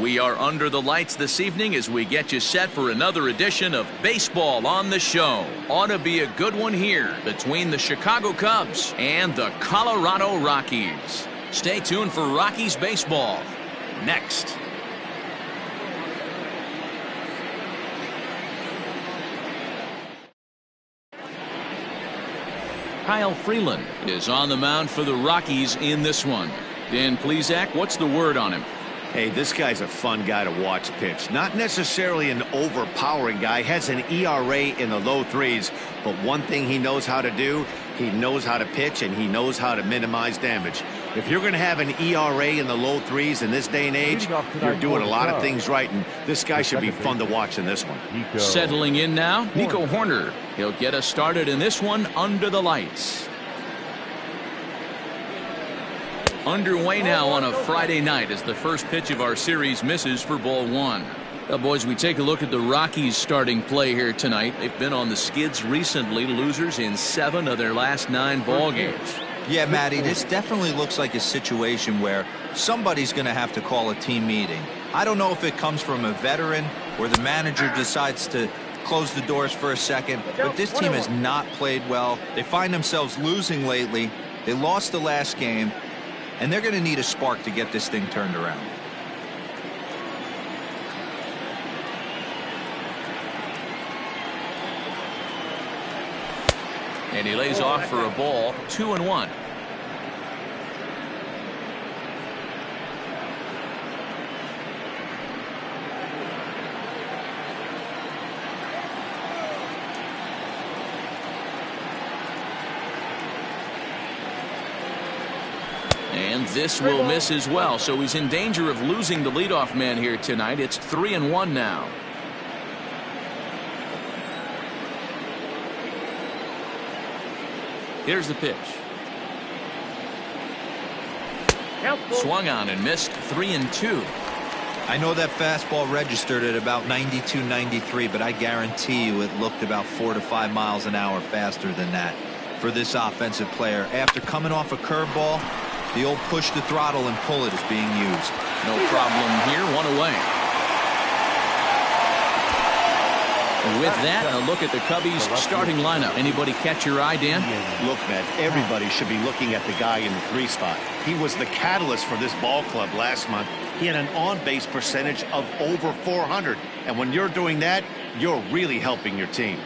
We are under the lights this evening as we get you set for another edition of Baseball on the Show. Ought to be a good one here between the Chicago Cubs and the Colorado Rockies. Stay tuned for Rockies baseball next. Kyle Freeland is on the mound for the Rockies in this one. Dan Plesac, what's the word on him? Hey, this guy's a fun guy to watch pitch. Not necessarily an overpowering guy. Has an ERA in the low threes. But one thing he knows how to do, he knows how to pitch and he knows how to minimize damage. If you're going to have an ERA in the low threes in this day and age, you're doing a lot of things right. And this guy should be fun to watch in this one. Settling in now, Nico Horner. He'll get us started in this one under the lights. Underway now on a Friday night as the first pitch of our series misses for ball one. Well, boys, we take a look at the Rockies starting play here tonight. They've been on the skids recently, losers in 7 of their last 9 ball games. Yeah, Matty, this definitely looks like a situation where somebody's going to have to call a team meeting. I don't know if it comes from a veteran or the manager decides to close the doors for a second, but this team has not played well. They find themselves losing lately. They lost the last game. And they're going to need a spark to get this thing turned around. And he lays off for a ball, 2-1. And this will miss as well, so he's in danger of losing the leadoff man here tonight. It's 3-1 now. Here's the pitch. Swung on and missed, 3-2. I know that fastball registered at about 92, 93, but I guarantee you it looked about 4 to 5 miles an hour faster than that for this offensive player. After coming off a curveball, the old push the throttle and pull it is being used. No problem here, 1 away. With that, a look at the Cubbies starting lineup. Anybody catch your eye, Dan? Look, man, everybody should be looking at the guy in the 3 spot. He was the catalyst for this ball club last month. He had an on-base percentage of over 400. And when you're doing that, you're really helping your team.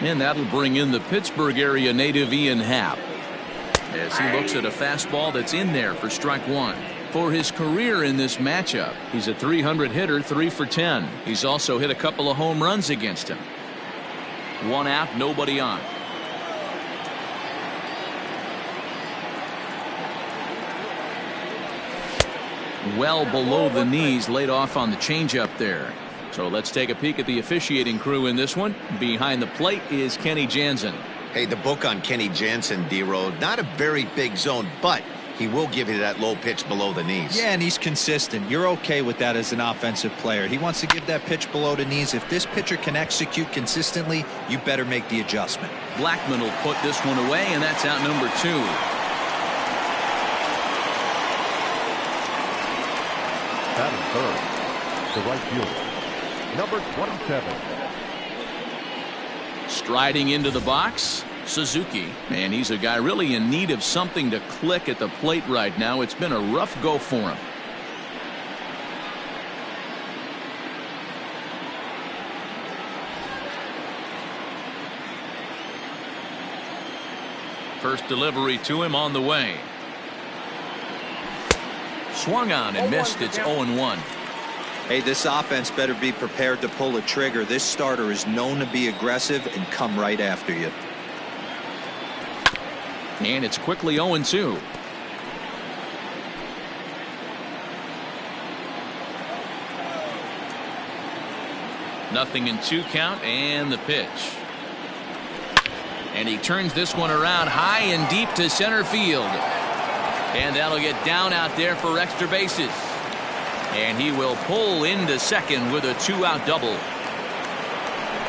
And that'll bring in the Pittsburgh area native Ian Happ as he looks at a fastball that's in there for strike 1. For his career in this matchup, he's a .300 hitter, 3 for 10. He's also hit a couple of home runs against him. 1 out, nobody on. Well below the knees, laid off on the changeup there. So let's take a peek at the officiating crew in this one. Behind the plate is Kenny Jansen. Hey, the book on Kenny Jansen, D-Road, not a very big zone, but he will give you that low pitch below the knees. Yeah, and he's consistent. You're okay with that as an offensive player. He wants to give that pitch below the knees. If this pitcher can execute consistently, you better make the adjustment. Blackman will put this one away, and that's out number 2. Batting third, the right fielder, number 27. Striding into the box, Suzuki. And he's a guy really in need of something to click at the plate right now. It's been a rough go for him. First delivery to him on the way. Swung on and missed. It's 0-1. Hey, this offense better be prepared to pull a trigger. This starter is known to be aggressive and come right after you. And it's quickly 0-2. Nothing in 2 count, and the pitch. And he turns this one around high and deep to center field. And that'll get down out there for extra bases. And he will pull into second with a 2-out double.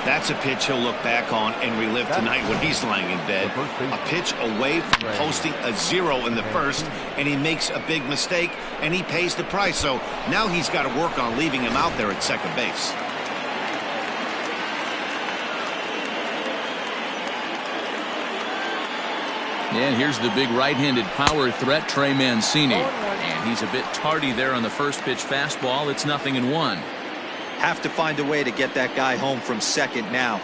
That's a pitch he'll look back on and relive tonight when he's lying in bed. A pitch away from posting a 0 in the first, and he makes a big mistake, and he pays the price. So now he's got to work on leaving him out there at second base. And here's the big right-handed power threat, Trey Mancini. And he's a bit tardy there on the first pitch fastball. It's 0-1. Have to find a way to get that guy home from second now.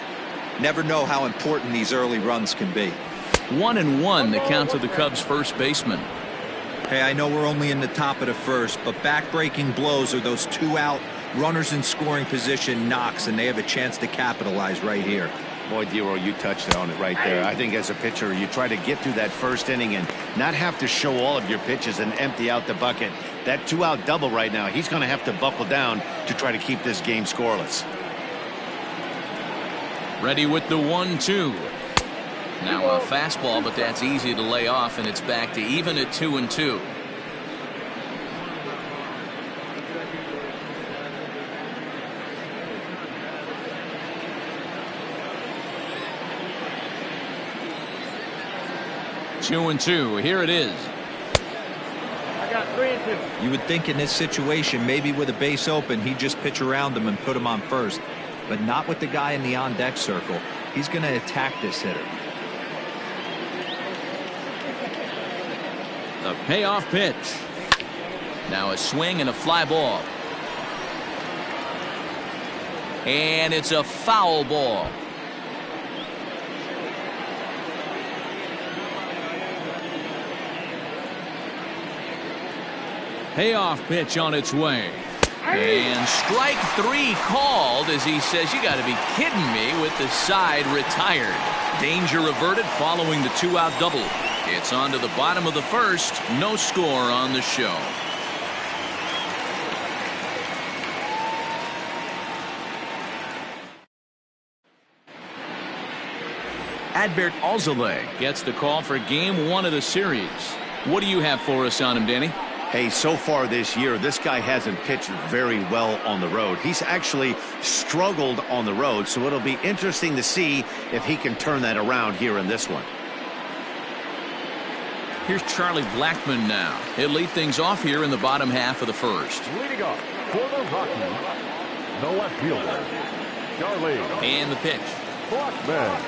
Never know how important these early runs can be. 1-1 the count to the Cubs first baseman. Hey, I know we're only in the top of the first, but back-breaking blows are those 2-out runners in scoring position knocks, and they have a chance to capitalize right here. Boy, Dero, you touched on it right there. I think as a pitcher, you try to get through that first inning and not have to show all of your pitches and empty out the bucket. That 2-out double right now, he's going to have to buckle down to try to keep this game scoreless. Ready with the 1-2. Now a fastball, but that's easy to lay off, and it's back to even at 2-2. Two and two. Here it is. I got 3-2. You would think in this situation, maybe with a base open, he'd just pitch around him and put him on first. But not with the guy in the on-deck circle. He's going to attack this hitter. The payoff pitch. Now a swing and a fly ball. And it's a foul ball. Payoff pitch on its way. And strike 3 called as he says, you got to be kidding me, with the side retired. Danger averted following the 2-out double. It's on to the bottom of the first. No score on the show. Adbert Alzolay gets the call for game 1 of the series. What do you have for us on him, Danny? Hey, so far this year, this guy hasn't pitched very well on the road. He's actually struggled on the road, so it'll be interesting to see if he can turn that around here in this one. Here's Charlie Blackmon now. He'll lead things off here in the bottom half of the first. Leading off for the Rockies, the left fielder, Charlie. And the pitch. Blackmon.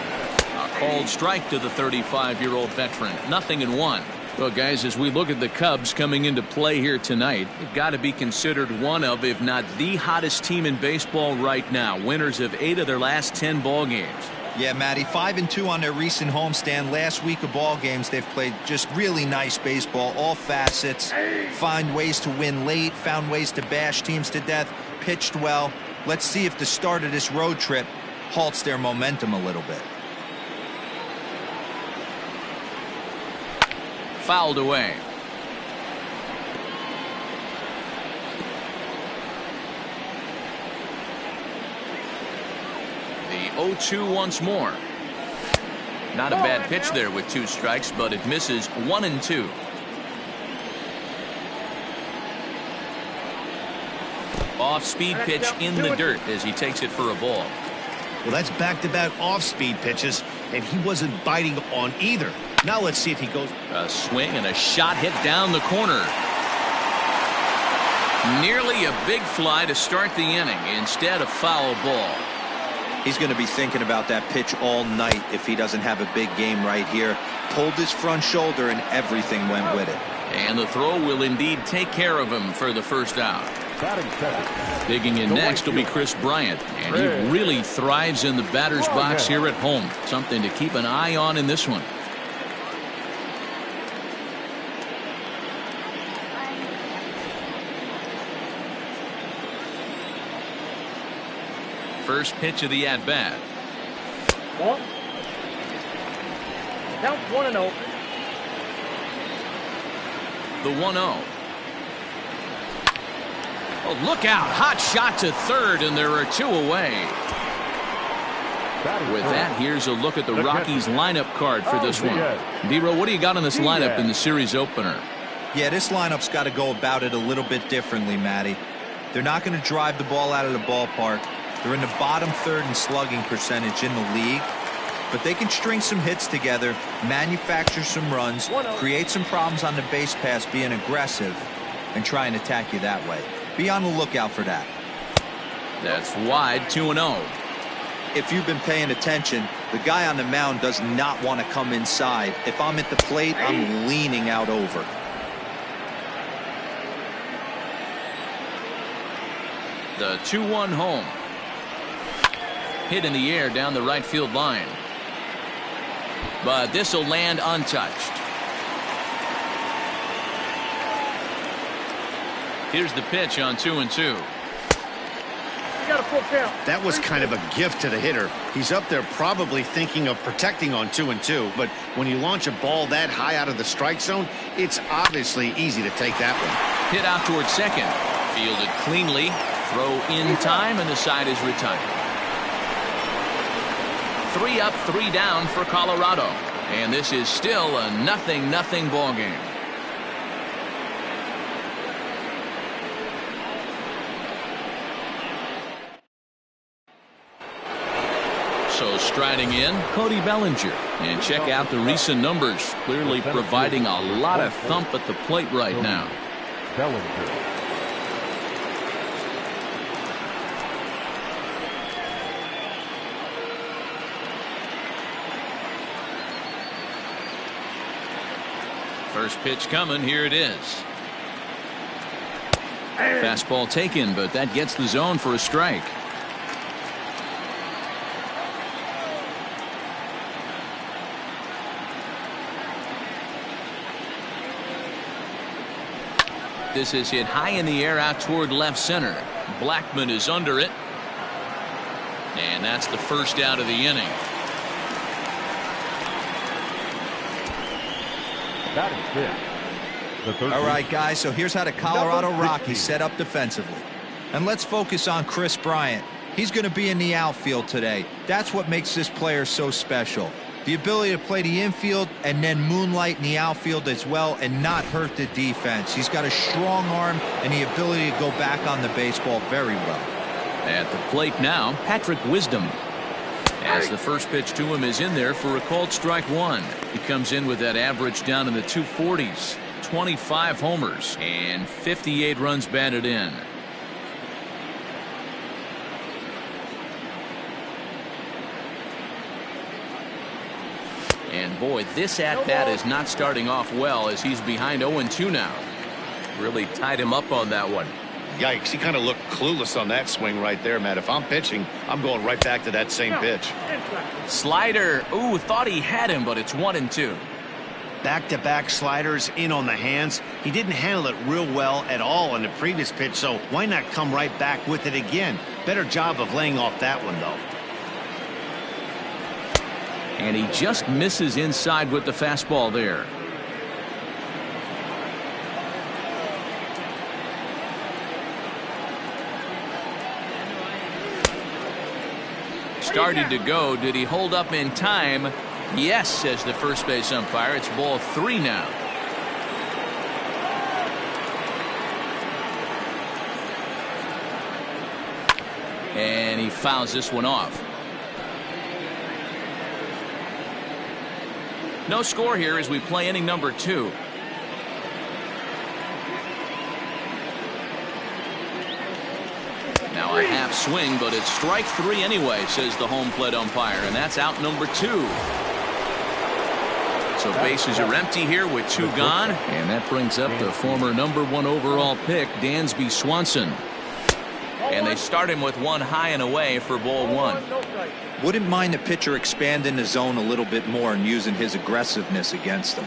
A called strike to the 35-year-old veteran. 0-1. Well, guys, as we look at the Cubs coming into play here tonight, they've got to be considered one of, if not the hottest team in baseball right now. Winners of 8 of their last 10 ball games. Yeah, Matty, 5-2 on their recent homestand. Last week of ball games, they've played just really nice baseball, all facets. Find ways to win late, found ways to bash teams to death, pitched well. Let's see if the start of this road trip halts their momentum a little bit. Fouled away. The 0-2 once more. Not a bad pitch there with 2 strikes, but it misses. 1-2. Off-speed pitch in the dirt as he takes it for a ball. Well, that's back-to-back off-speed pitches, and he wasn't biting on either. Now let's see if he goes. A swing and a shot hit down the corner. Nearly a big fly to start the inning. Instead, a foul ball. He's going to be thinking about that pitch all night if he doesn't have a big game right here. Pulled his front shoulder and everything went with it. And the throw will indeed take care of him for the first out. Digging in next will be Chris Bryant, and he really thrives in the batter's box here at home. Something to keep an eye on in this one. First pitch of the at-bat. Ball. Count 1-0. The 1-0. Oh, look out. Hot shot to third, and there are 2 away. With that, here's a look at the Rockies lineup card for this one. Dero, what do you got on this lineup in the series opener? Yeah, this lineup's got to go about it a little bit differently, Matty. They're not going to drive the ball out of the ballpark. They're in the bottom third in slugging percentage in the league, but they can string some hits together, manufacture some runs, create some problems on the base pass, being aggressive, and try and attack you that way. Be on the lookout for that. That's wide, 2-0. If you've been paying attention, the guy on the mound does not want to come inside. If I'm at the plate, I'm leaning out over. The 2-1 home. Hit in the air down the right field line. But this will land untouched. Here's the pitch on 2-2. Got a full count. That was kind of a gift to the hitter. He's up there probably thinking of protecting on 2-2, but when you launch a ball that high out of the strike zone, it's obviously easy to take that one. Hit out towards second. Fielded cleanly. Throw in time, and the side is retired. 3 up, 3 down for Colorado. And this is still a 0-0 ball game. So striding in, Cody Bellinger. And check out the recent numbers. Clearly providing a lot of thump at the plate right now. Bellinger. First pitch coming. Here it is. Fastball taken, but that gets the zone for a strike. This is hit high in the air out toward left center. Blackman is under it. And that's the first out of the inning. Batting fifth. All right, guys, so here's how the Colorado Rockies set up defensively. And let's focus on Chris Bryant. He's going to be in the outfield today. That's what makes this player so special. The ability to play the infield and then moonlight in the outfield as well and not hurt the defense. He's got a strong arm and the ability to go back on the baseball very well. At the plate now, Patrick Wisdom. As the first pitch to him is in there for a called strike one. He comes in with that average down in the 240s. 25 homers and 58 runs batted in. And boy, this at-bat is not starting off well as he's behind 0-2 now. Really tied him up on that one. Yikes, he kind of looked clueless on that swing right there, Matt. If I'm pitching, I'm going right back to that same pitch. Slider. Ooh, thought he had him, but it's 1-2. Back-to-back sliders in on the hands. He didn't handle it real well at all on the previous pitch, so why not come right back with it again? Better job of laying off that one, though. And he just misses inside with the fastball there. Started to go. Did he hold up in time? Yes, says the first base umpire. It's ball 3 now. And he fouls this one off. No score here as we play inning number 2. Now a half swing, but it's strike 3 anyway, says the home plate umpire, and that's out number 2. So bases are empty here with 2 gone, and that brings up the former #1 overall pick, Dansby Swanson. And they start him with 1 high and away for ball 1. Wouldn't mind the pitcher expanding the zone a little bit more and using his aggressiveness against them.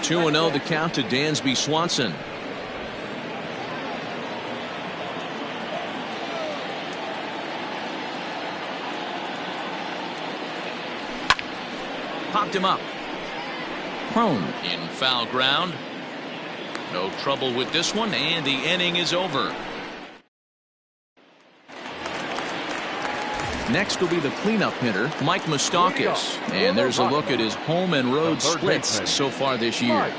2-0 to count to Dansby Swanson. Popped him up. Prone in foul ground. No trouble with this one, and the inning is over. Next will be the cleanup hitter, Mike Moustakas. And there's a look at his home and road splits so far this year.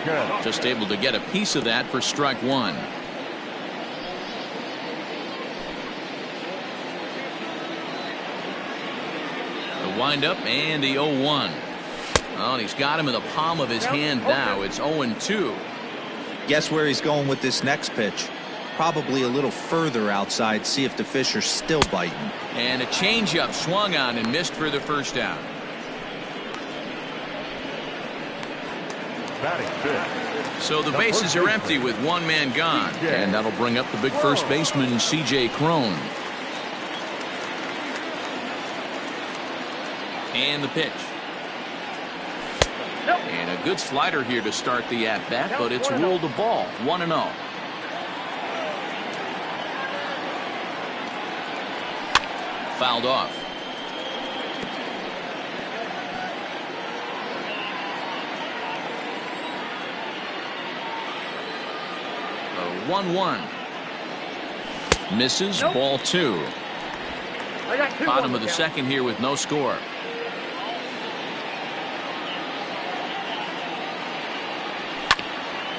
Second. Just able to get a piece of that for strike one. The windup and the 0-1. Oh, and he's got him in the palm of his hand now. It's 0-2. Guess where he's going with this next pitch? Probably a little further outside. See if the fish are still biting. And a changeup swung on and missed for the first out. Batting fifth. So the bases are empty with one man gone. And that'll bring up the big first baseman, C.J. Cron. And the pitch. And a good slider here to start the at-bat, but it's ruled a ball. 1-0. Fouled off. A 1-1. Misses. Ball two. Bottom of the second here with no score.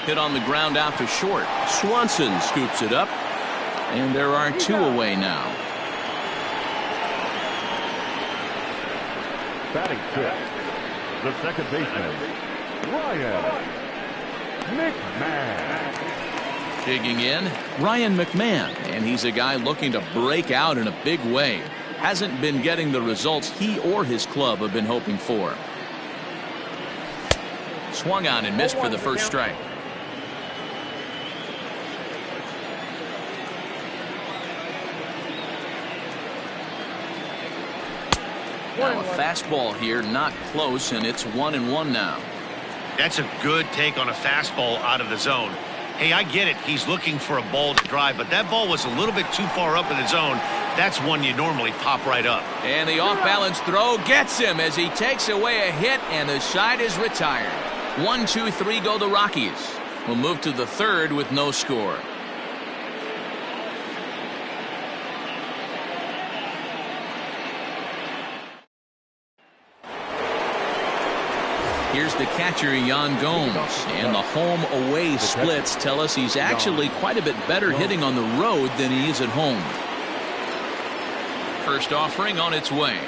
Hit on the ground out to short. Swanson scoops it up. And there are two away now. Batting fifth. The second baseman, Ryan McMahon. Digging in, Ryan McMahon. And he's a guy looking to break out in a big way. Hasn't been getting the results he or his club have been hoping for. Swung on and missed for the first strike. Now a fastball here, not close, and it's 1-1 now. That's a good take on a fastball out of the zone. Hey, I get it. He's looking for a ball to drive, but that ball was a little bit too far up in the zone. That's one you normally pop right up. And the off-balance throw gets him as he takes away a hit, and the side is retired. 1-2-3 go the Rockies. We'll move to the third with no score. Here's the catcher, Yan Gomes, and the home-away splits tell us he's actually quite a bit better hitting on the road than he is at home. First offering on its way.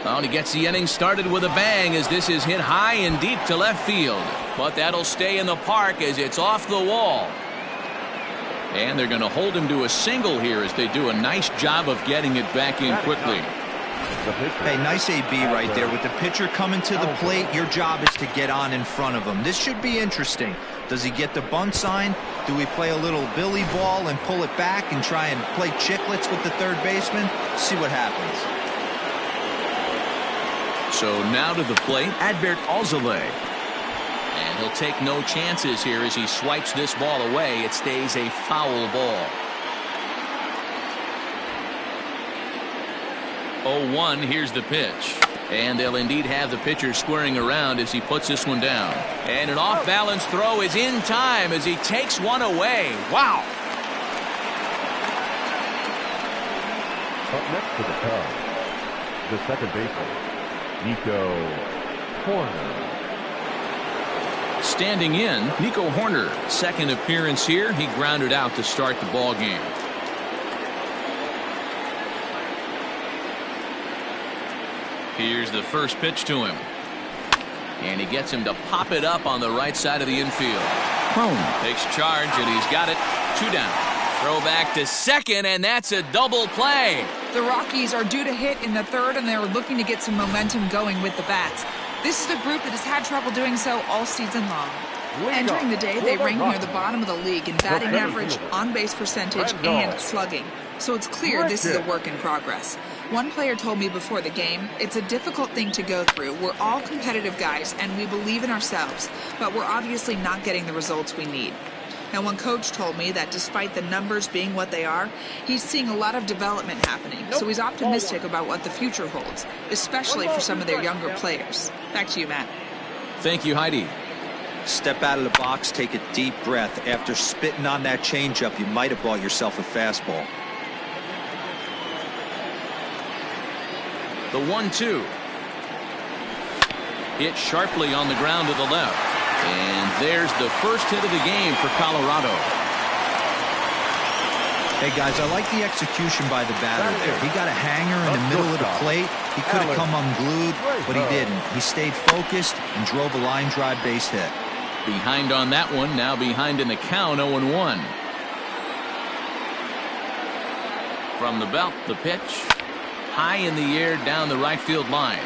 Oh, and he gets the inning started with a bang as this is hit high and deep to left field. But that'll stay in the park as it's off the wall. And they're going to hold him to a single here as they do a nice job of getting it back in quickly. Hey, nice AB right there. With the pitcher coming to the plate, your job is to get on in front of him. This should be interesting. Does he get the bunt sign? Do we play a little billy ball and pull it back and try and play chicklets with the third baseman? See what happens. So now to the plate, Adbert Alzolay. And he'll take no chances here as he swipes this ball away. It stays a foul ball. 0-1, here's the pitch. And they'll indeed have the pitcher squaring around as he puts this one down. And an off-balance throw is in time as he takes one away. Wow. Up next to the Cubs, the second baseman, Nico Horner. Standing in, Nico Horner. Second appearance here. He grounded out to start the ball game. Here's the first pitch to him. And he gets him to pop it up on the right side of the infield. Cron takes charge, and he's got it. 2 down. Throw back to second, and that's a double play. The Rockies are due to hit in the third, and they're looking to get some momentum going with the bats. This is a group that has had trouble doing so all season long. Entering the day, they rank near the bottom of the league in batting average, on-base percentage, and slugging. So it's clear this is a work in progress. One player told me before the game, it's a difficult thing to go through. We're all competitive guys, and we believe in ourselves, but we're obviously not getting the results we need. Now, one coach told me that despite the numbers being what they are, he's seeing a lot of development happening, so he's optimistic about what the future holds, especially for some of their younger players. Back to you, Matt. Thank you, Heidi. Step out of the box, take a deep breath. After spitting on that changeup, you might have bought yourself a fastball. The 1-2. Hit sharply on the ground to the left. And there's the first hit of the game for Colorado. Hey, guys, I like the execution by the batter there. He got a hanger in the middle of the plate. He could have come unglued, but he didn't. He stayed focused and drove a line drive base hit. Behind on that one, now behind in the count, 0-1. From the belt, the pitch. High in the air down the right field line.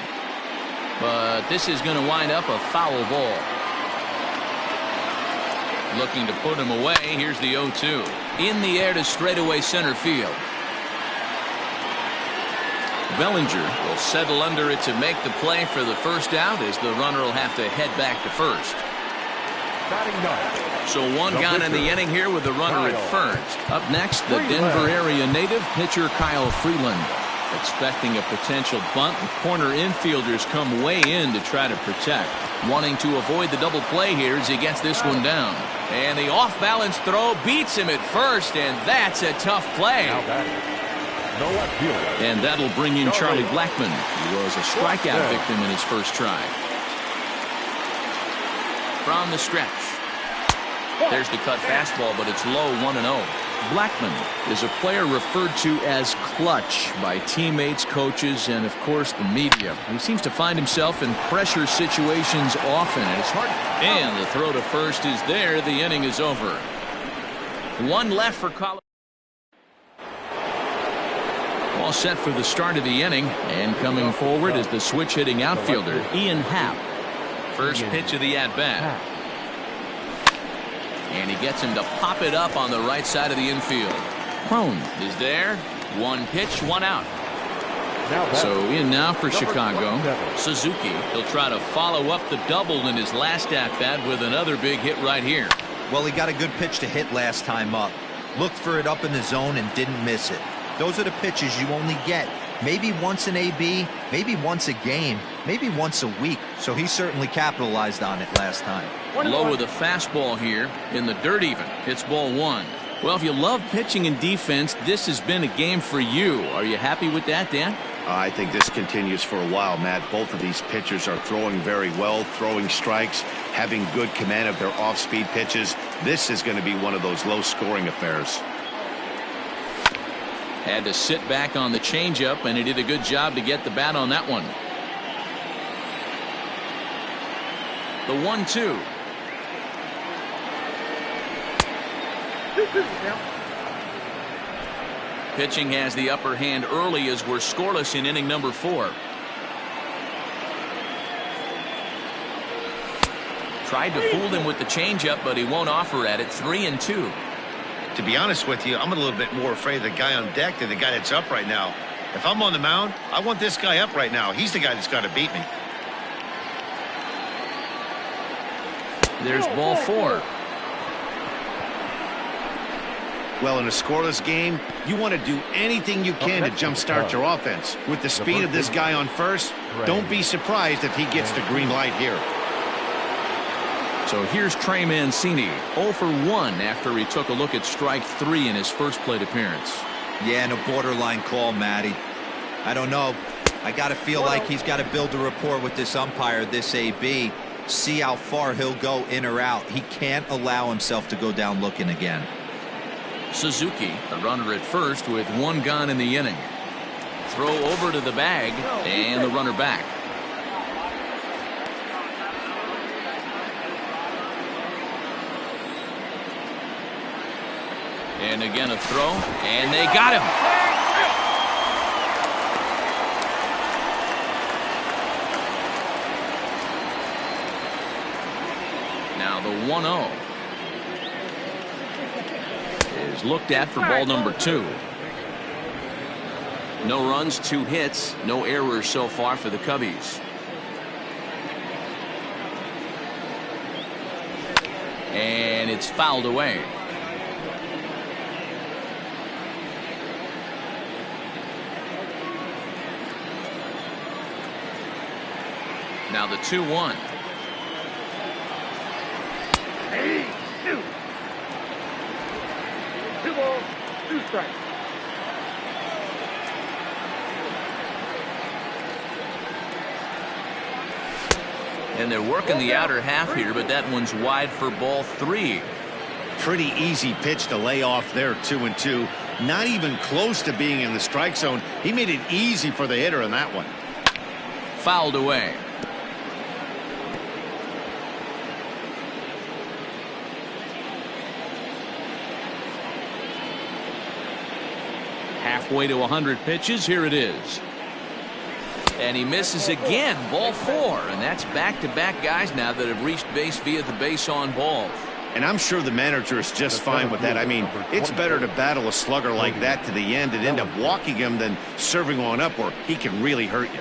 But this is going to wind up a foul ball. Looking to put him away. Here's the 0-2. In the air to straightaway center field. Bellinger will settle under it to make the play for the first out, as the runner will have to head back to first. So one gone in the inning here with the runner at first. Up next, the Denver area native pitcher Kyle Freeland. Expecting a potential bunt, the corner infielders come way in to try to protect. Wanting to avoid the double play here as he gets this one down. And the off-balance throw beats him at first, and that's a tough play. And that'll bring in Charlie Blackmon, who was a strikeout victim in his first try. From the stretch. There's the cut fastball, but it's low, 1-0. Blackmon is a player referred to as clutch by teammates, coaches, and of course the media. He seems to find himself in pressure situations often, and it's hard. And the throw to first is there. The inning is over. One left for Colorado. All set for the start of the inning, and coming forward is the switch hitting outfielder Ian Happ. First pitch of the at-bat. And he gets him to pop it up on the right side of the infield. Crone is there. One pitch, one out. So in now for Chicago. Suzuki. He'll try to follow up the double in his last at-bat with another big hit right here. Well, he got a good pitch to hit last time up. Looked for it up in the zone and didn't miss it. Those are the pitches you only get maybe once in AB, maybe once a game, maybe once a week. So he certainly capitalized on it last time. Low with a fastball here in the dirt even. It's ball one. Well, if you love pitching and defense, this has been a game for you. Are you happy with that, Dan? I think this continues for a while, Matt. Both of these pitchers are throwing very well, throwing strikes, having good command of their off-speed pitches. This is going to be one of those low-scoring affairs. Had to sit back on the changeup, and he did a good job to get the bat on that one. The 1-2. Pitching has the upper hand early as we're scoreless in inning number 4. Tried to fool him with the changeup, but he won't offer at it. 3-2. To be honest with you, I'm a little bit more afraid of the guy on deck than the guy that's up right now. If I'm on the mound, I want this guy up right now. He's the guy that's got to beat me. There's ball 4. Well, in a scoreless game, you want to do anything you can to jumpstart your offense. With the speed of this guy on first, don't be surprised if he gets the green light here. So here's Trey Mancini, 0 for 1 after he took a look at strike 3 in his first plate appearance. Yeah, and a borderline call, Matty. I don't know. I got to feel like he's got to build a rapport with this umpire, this AB. See how far he'll go in or out. He can't allow himself to go down looking again. Suzuki, the runner at first with one gone in the inning. Throw over to the bag, and the runner back. And again a throw, and they got him. Now the 1-0 is looked at for ball number 2. No runs, 2 hits, no errors so far for the Cubbies. And it's fouled away. Now the 2-1. 2 balls, 2 strikes. And they're working the outer half here, but that one's wide for ball 3. Pretty easy pitch to lay off there, 2-2. Not even close to being in the strike zone. He made it easy for the hitter in that one. Fouled away. Halfway to 100 pitches. Here it is. And he misses again. Ball 4. And that's back-to-back guys now that have reached base via the base on balls. And I'm sure the manager is just fine with that. I mean, it's better to battle a slugger like that to the end and end up walking him than serving one up where he can really hurt you.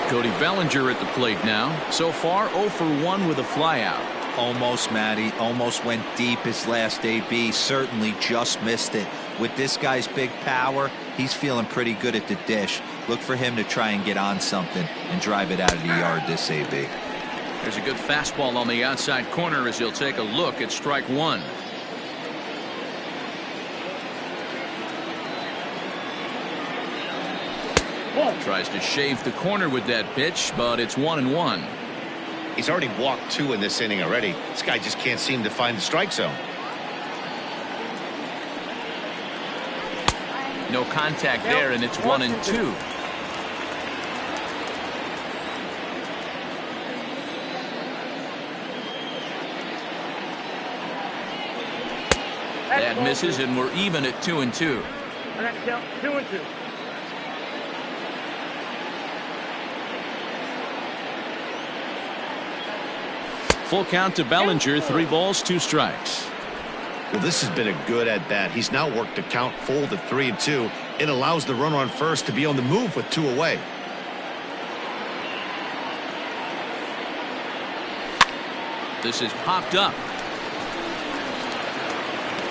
Cody Bellinger at the plate now. So far, 0 for 1 with a flyout. Almost, Matty. Almost went deep his last AB. Certainly just missed it. With this guy's big power, he's feeling pretty good at the dish. Look for him to try and get on something and drive it out of the yard this AB. There's a good fastball on the outside corner as he'll take a look at strike 1. Tries to shave the corner with that pitch, but it's 1-1. He's already walked 2 in this inning already. This guy just can't seem to find the strike zone. No contact there, and it's 1-2. That misses, and we're even at 2-2. I got to count 2-2. Full count to Bellinger. 3 balls, 2 strikes. Well, this has been a good at-bat. He's now worked the count full to 3-2. It allows the runner on first to be on the move with 2 away. This is popped up.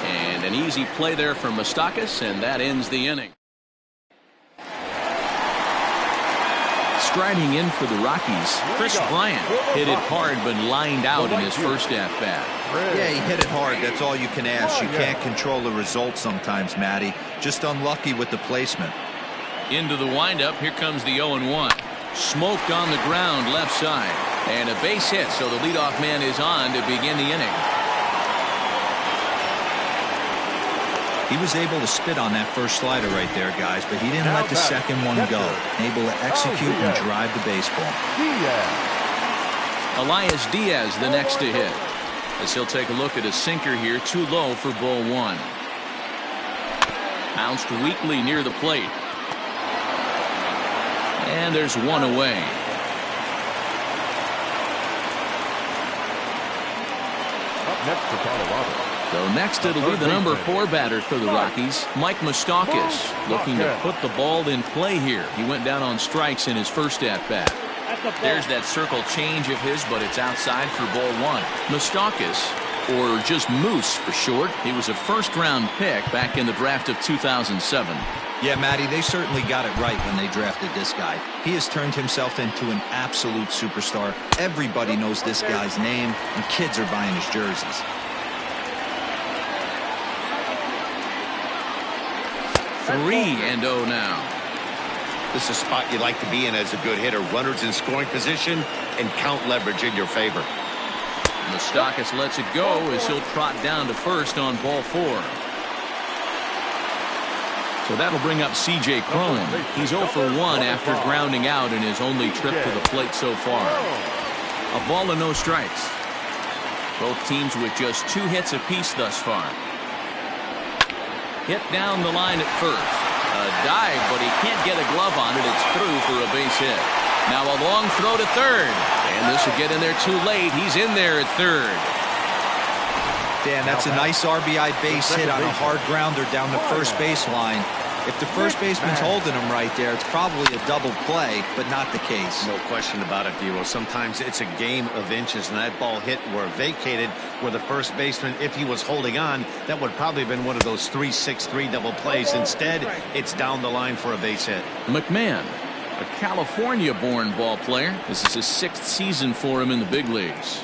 And an easy play there from Moustakas, and that ends the inning. Striding in for the Rockies, Chris Bryant hit it hard but lined out in his first at-bat. Yeah, he hit it hard. That's all you can ask. You can't control the result sometimes, Matty. Just unlucky with the placement. Into the windup. Here comes the 0-1. Smoked on the ground left side. And a base hit, so the leadoff man is on to begin the inning. He was able to spit on that first slider right there, guys, but he didn't let the second one go. Able to execute and drive the baseball. Elias Diaz the next to hit. As he'll take a look at a sinker here, too low for ball 1. Bounced weakly near the plate. And there's 1 away. Up next for Colorado. So next it'll be the number 4 batter for the Rockies, Mike Moustakas, looking to put the ball in play here. He went down on strikes in his first at-bat. There's that circle change of his, but it's outside for ball 1. Moustakas, or just Moose for short, he was a first-round pick back in the draft of 2007. Yeah, Matty, they certainly got it right when they drafted this guy. He has turned himself into an absolute superstar. Everybody knows this guy's name, and kids are buying his jerseys. 3-0 now. This is a spot you like to be in as a good hitter. Runners in scoring position and count leverage in your favor. Moustakas lets it go as he'll trot down to first on ball 4. So that'll bring up C.J. Cron. He's 0 for 1 after grounding out in his only trip to the plate so far. A ball and no strikes. Both teams with just 2 hits apiece thus far. Hit down the line at first. A dive, but he can't get a glove on it. It's through for a base hit. Now a long throw to third. And this will get in there too late. He's in there at third. Dan, that's a nice RBI base hit on a hard grounder down the first baseline. If the first baseman's holding him right there, it's probably a double play, but not the case. No question about it, Dero. Sometimes it's a game of inches, and that ball hit or vacated where the first baseman, if he was holding on, that would probably have been one of those 3-6-3 double plays. Instead, it's down the line for a base hit. McMahon, a California-born ball player. This is his 6th season for him in the big leagues.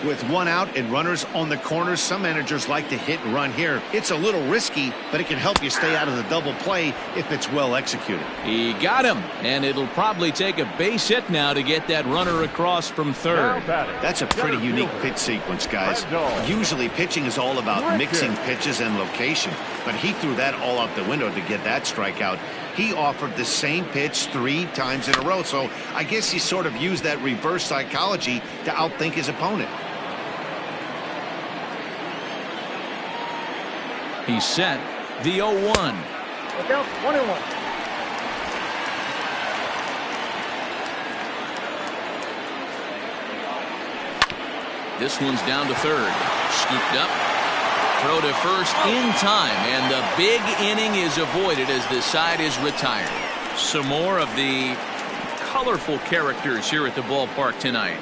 With one out and runners on the corners, some managers like to hit and run here. It's a little risky, but it can help you stay out of the double play if it's well executed. He got him, and it'll probably take a base hit now to get that runner across from third. That's a pretty unique pitch sequence, guys. Usually pitching is all about mixing pitches and location, but he threw that all out the window to get that strikeout. He offered the same pitch 3 times in a row, so I guess he sort of used that reverse psychology to outthink his opponent. He's set. The 0-1. Look out, 1-1. This one's down to third. Scooped up. Throw to first in time, and the big inning is avoided as this side is retired. Some more of the colorful characters here at the ballpark tonight.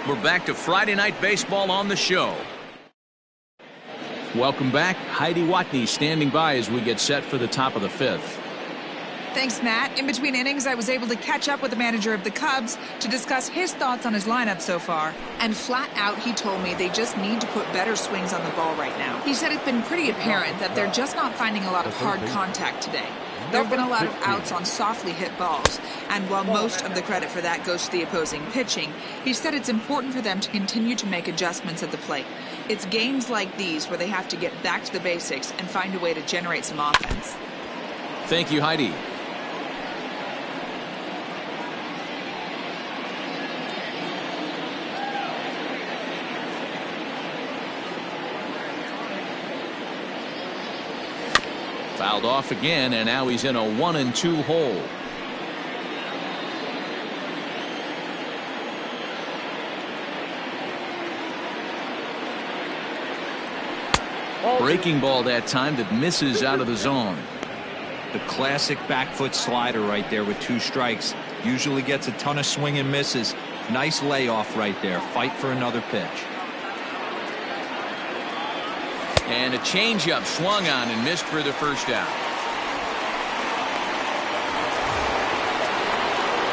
We're back to Friday Night Baseball on the show. Welcome back. Heidi Watney standing by as we get set for the top of the 5th. Thanks, Matt. In between innings, I was able to catch up with the manager of the Cubs to discuss his thoughts on his lineup so far. And flat out, he told me they just need to put better swings on the ball right now. He said it's been pretty apparent that they're just not finding a lot of hard contact today. There have been a lot of outs on softly hit balls, and while most of the credit for that goes to the opposing pitching, he said it's important for them to continue to make adjustments at the plate. It's games like these where they have to get back to the basics and find a way to generate some offense. Thank you, Heidi. Fouled off again, and now he's in a 1-2 hole. Breaking ball that time that misses out of the zone. The classic back foot slider right there with 2 strikes. Usually gets a ton of swing and misses. Nice layoff right there. Fight for another pitch. And a changeup swung on and missed for the first out.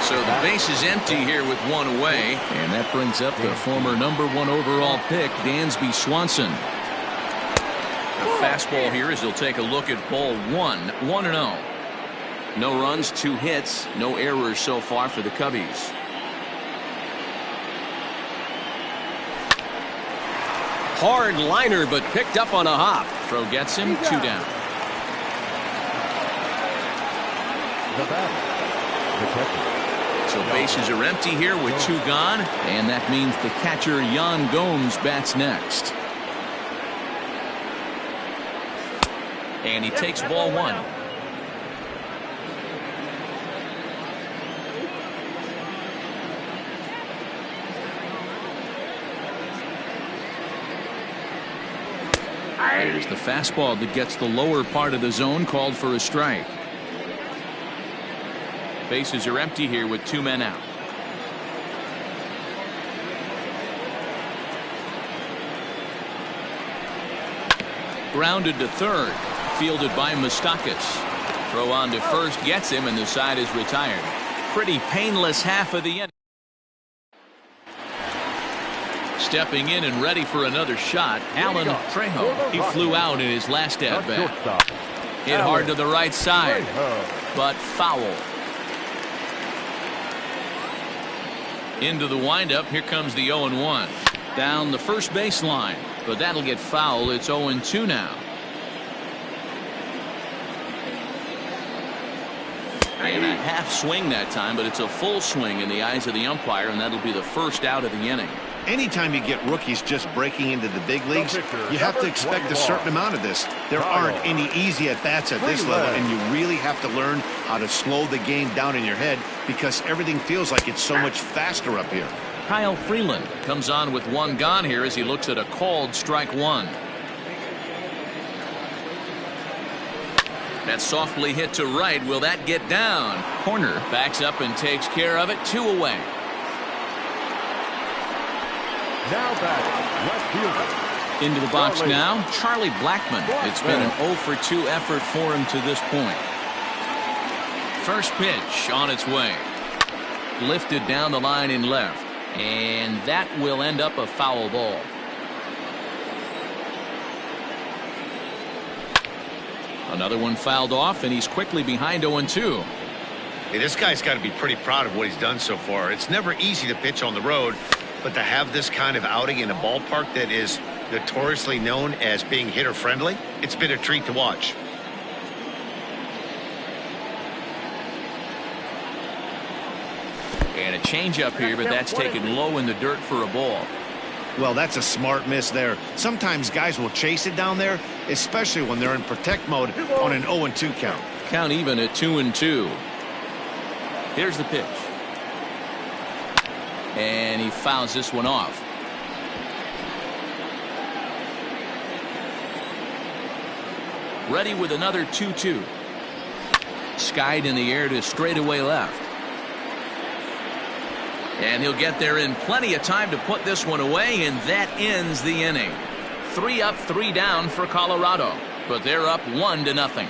So the base is empty here with 1 away. And that brings up the former #1 overall pick, Dansby Swanson. The fastball here as he'll take a look at ball 1, 1-0. No runs, 2 hits, no errors so far for the Cubbies. Hard liner, but picked up on a hop. Throw gets him, 2 down. So bases are empty here with 2 gone, and that means the catcher Yan Gomes bats next. And he takes ball 1. There's the fastball that gets the lower part of the zone, called for a strike. Bases are empty here with 2 men out. Grounded to third. Fielded by Moustakas. Throw on to first gets him, and the side is retired. Pretty painless half of the inning. Stepping in and ready for another shot, Alan Trejo. He flew out in his last at-bat. Hit hard to the right side, but foul. Into the windup, here comes the 0-1. Down the first baseline, but that'll get foul. It's 0-2 now. And a half swing that time, but it's a full swing in the eyes of the umpire, and that'll be the first out of the inning. Anytime you get rookies just breaking into the big leagues, you have to expect a certain amount of this. There aren't any easy at-bats at this level, and you really have to learn how to slow the game down in your head because everything feels like it's so much faster up here. Kyle Freeland comes on with 1 gone here as he looks at a called strike 1. That's softly hit to right. Will that get down? Horner backs up and takes care of it. 2 away. Now batting, left fielder. Into the box now, Charlie Blackmon. It's been an 0-for-2 effort for him to this point. First pitch on its way. Lifted down the line in left. And that will end up a foul ball. Another one fouled off, and he's quickly behind 0-2. Hey, this guy's got to be pretty proud of what he's done so far. It's never easy to pitch on the road, but to have this kind of outing in a ballpark that is notoriously known as being hitter-friendly, it's been a treat to watch. And a changeup here, but that's taken low in the dirt for a ball. Well, that's a smart miss there. Sometimes guys will chase it down there, especially when they're in protect mode on an 0-2 count. Count even at 2-2. Here's the pitch. And he fouls this one off. Ready with another 2-2. Skied in the air to straightaway left. And he'll get there in plenty of time to put this one away, and that ends the inning. 3 up, 3 down for Colorado, but they're up 1-0.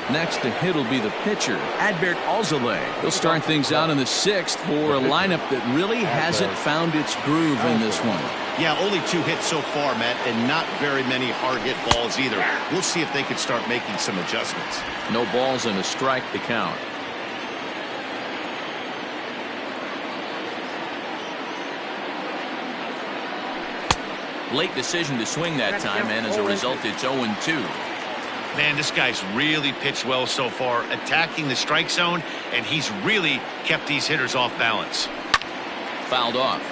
Next to hit will be the pitcher, Adbert Alzolay. He'll start things out in the 6th for a lineup that really hasn't found its groove in this one. Yeah, only 2 hits so far, Matt, and not very many hard hit balls either. We'll see if they can start making some adjustments. No balls and a strike to count. Late decision to swing that time, and as a result, it's 0-2. Man, this guy's really pitched well so far, attacking the strike zone, and he's really kept these hitters off balance. Fouled off.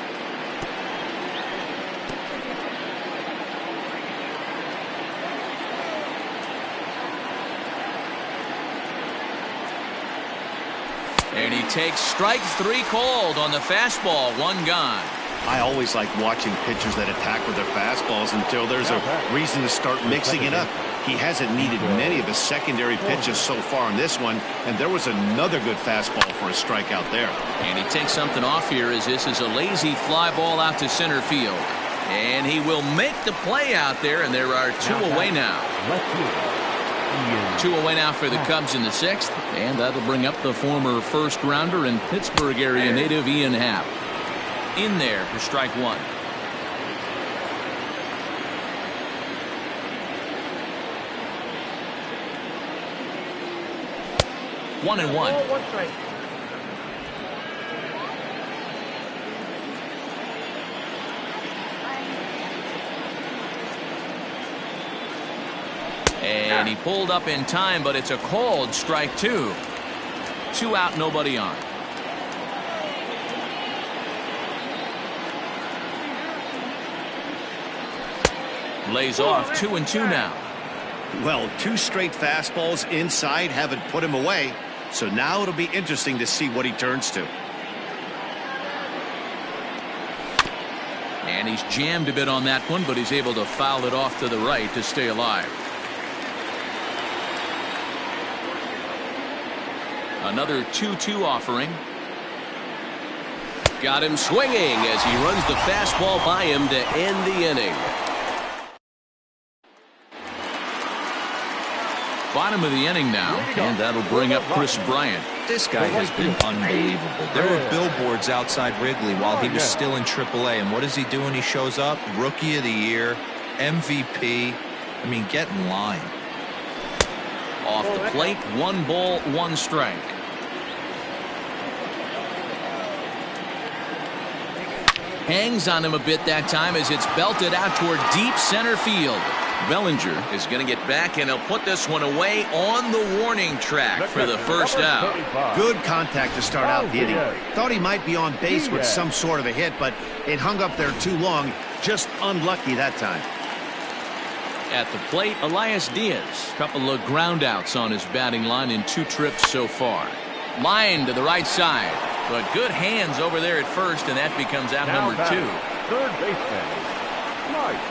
And he takes strike 3 cold on the fastball. 1 gone. I always like watching pitchers that attack with their fastballs until there's a reason to start mixing it up. He hasn't needed many of the secondary pitches so far in this one, and there was another good fastball for a strikeout there. And he takes something off here as this is a lazy fly ball out to center field. And he will make the play out there, and there are 2 away now. 2 away now for the Cubs in the 6th, and that'll bring up the former first-rounder and Pittsburgh area native Ian Happ. In there for strike 1. One and one. And he pulled up in time, but it's a called strike 2. 2 out, nobody on. Lays off 2-2 now. Well, 2 straight fastballs inside haven't put him away, so now it'll be interesting to see what he turns to. And he's jammed a bit on that one, but he's able to foul it off to the right to stay alive. Another 2-2 offering. Got him swinging as he runs the fastball by him to end the inning. Bottom of the inning now, and that'll bring up Chris Bryant. This guy has been unbelievable. There were billboards outside Wrigley while he was still in AAA, and what does he do when he shows up? Rookie of the Year, MVP. I mean, get in line. Off the plate, 1 ball, 1 strike. Hangs on him a bit that time as it's belted out toward deep center field. Bellinger is going to get back, and he'll put this one away on the warning track for the first out. Good contact to start out the inning. Thought he might be on base with some sort of a hit, but it hung up there too long. Just unlucky that time. At the plate, Elias Diaz. Couple of ground outs on his batting line in 2 trips so far. Line to the right side, but good hands over there at first, and that becomes out number 2. Third baseman, Mike.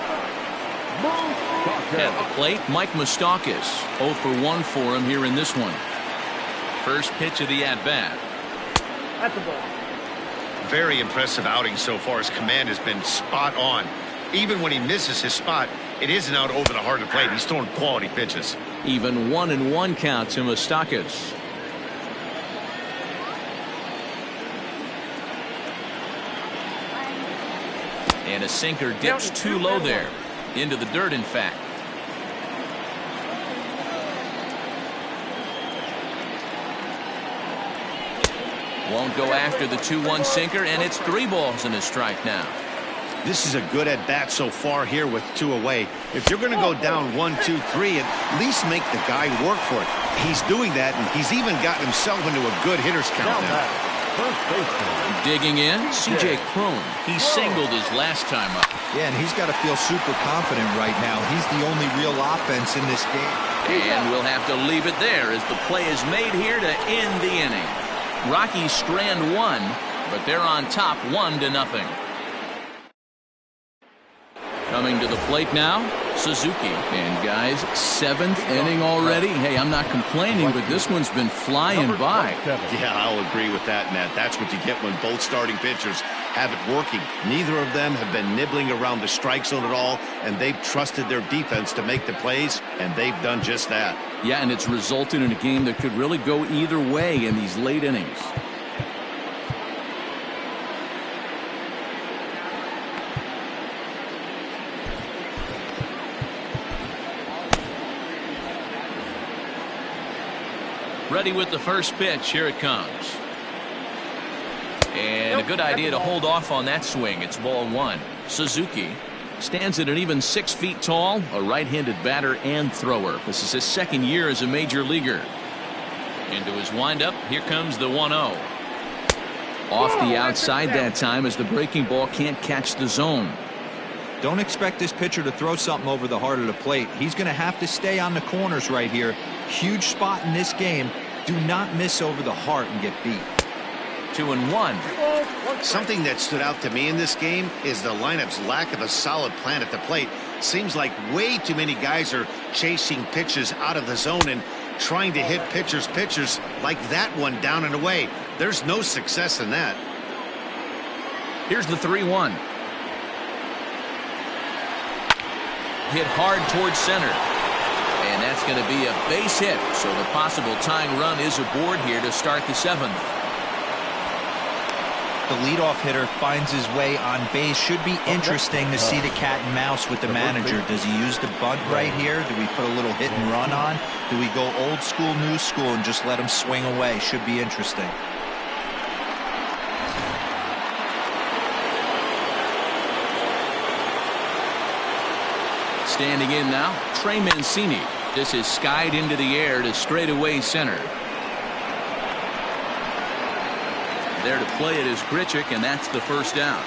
At the plate, Mike Moustakas. 0 for 1 for him here in this one. First pitch of the at-bat. At the ball. Very impressive outing so far. His command has been spot on. Even when he misses his spot, it isn't out over the heart of the plate. He's throwing quality pitches. Even 1-1 count to Moustakas. And a sinker dips too low there. Into the dirt, in fact. Won't go after the 2-1 sinker, and it's 3 balls and a strike now. This is a good at-bat so far here with 2 away. If you're going to go down 1, 2, 3, at least make the guy work for it. He's doing that, and he's even gotten himself into a good hitter's count now. Digging in, C.J. Cron. He singled his last time up. Yeah, and he's got to feel super confident right now. He's the only real offense in this game. And we'll have to leave it there as the play is made here to end the inning. Rockies strand 1, but they're on top 1-0. Coming to the plate now, Suzuki. And guys, 7th inning already. Hey, I'm not complaining, but this one's been flying by. Yeah, I'll agree with that, Matt. That's what you get when both starting pitchers have it working. Neither of them have been nibbling around the strike zone at all, and they've trusted their defense to make the plays, and they've done just that. Yeah, and it's resulted in a game that could really go either way in these late innings. Ready with the first pitch. Here it comes. And a good idea to hold off on that swing. It's ball 1. Suzuki stands at an even 6 feet tall, a right-handed batter and thrower. This is his 2nd year as a major leaguer. Into his windup. Here comes the 1-0. Off the outside that time as the breaking ball can't catch the zone. Don't expect this pitcher to throw something over the heart of the plate. He's going to have to stay on the corners right here. Huge spot in this game. Do not miss over the heart and get beat. 2-1. Something that stood out to me in this game is the lineup's lack of a solid plan at the plate. Seems like way too many guys are chasing pitches out of the zone and trying to hit pitchers like that one down and away. There's no success in that. Here's the 3-1. Hit hard towards center. And that's going to be a base hit. So the possible tying run is aboard here to start the 7th. The leadoff hitter finds his way on base. Should be interesting to see the cat and mouse with the manager. Does he use the bunt right here? Do we put a little hit and run on? Do we go old school, new school, and just let him swing away? Should be interesting. Standing in now, Trey Mancini. This is skied into the air to straightaway center. There to play it is Grichuk, and that's the first down.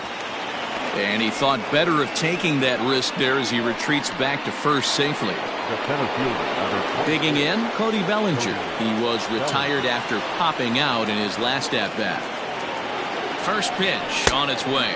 And he thought better of taking that risk there as he retreats back to first safely. Digging in, Cody Bellinger. He was retired after popping out in his last at-bat. First pitch on its way.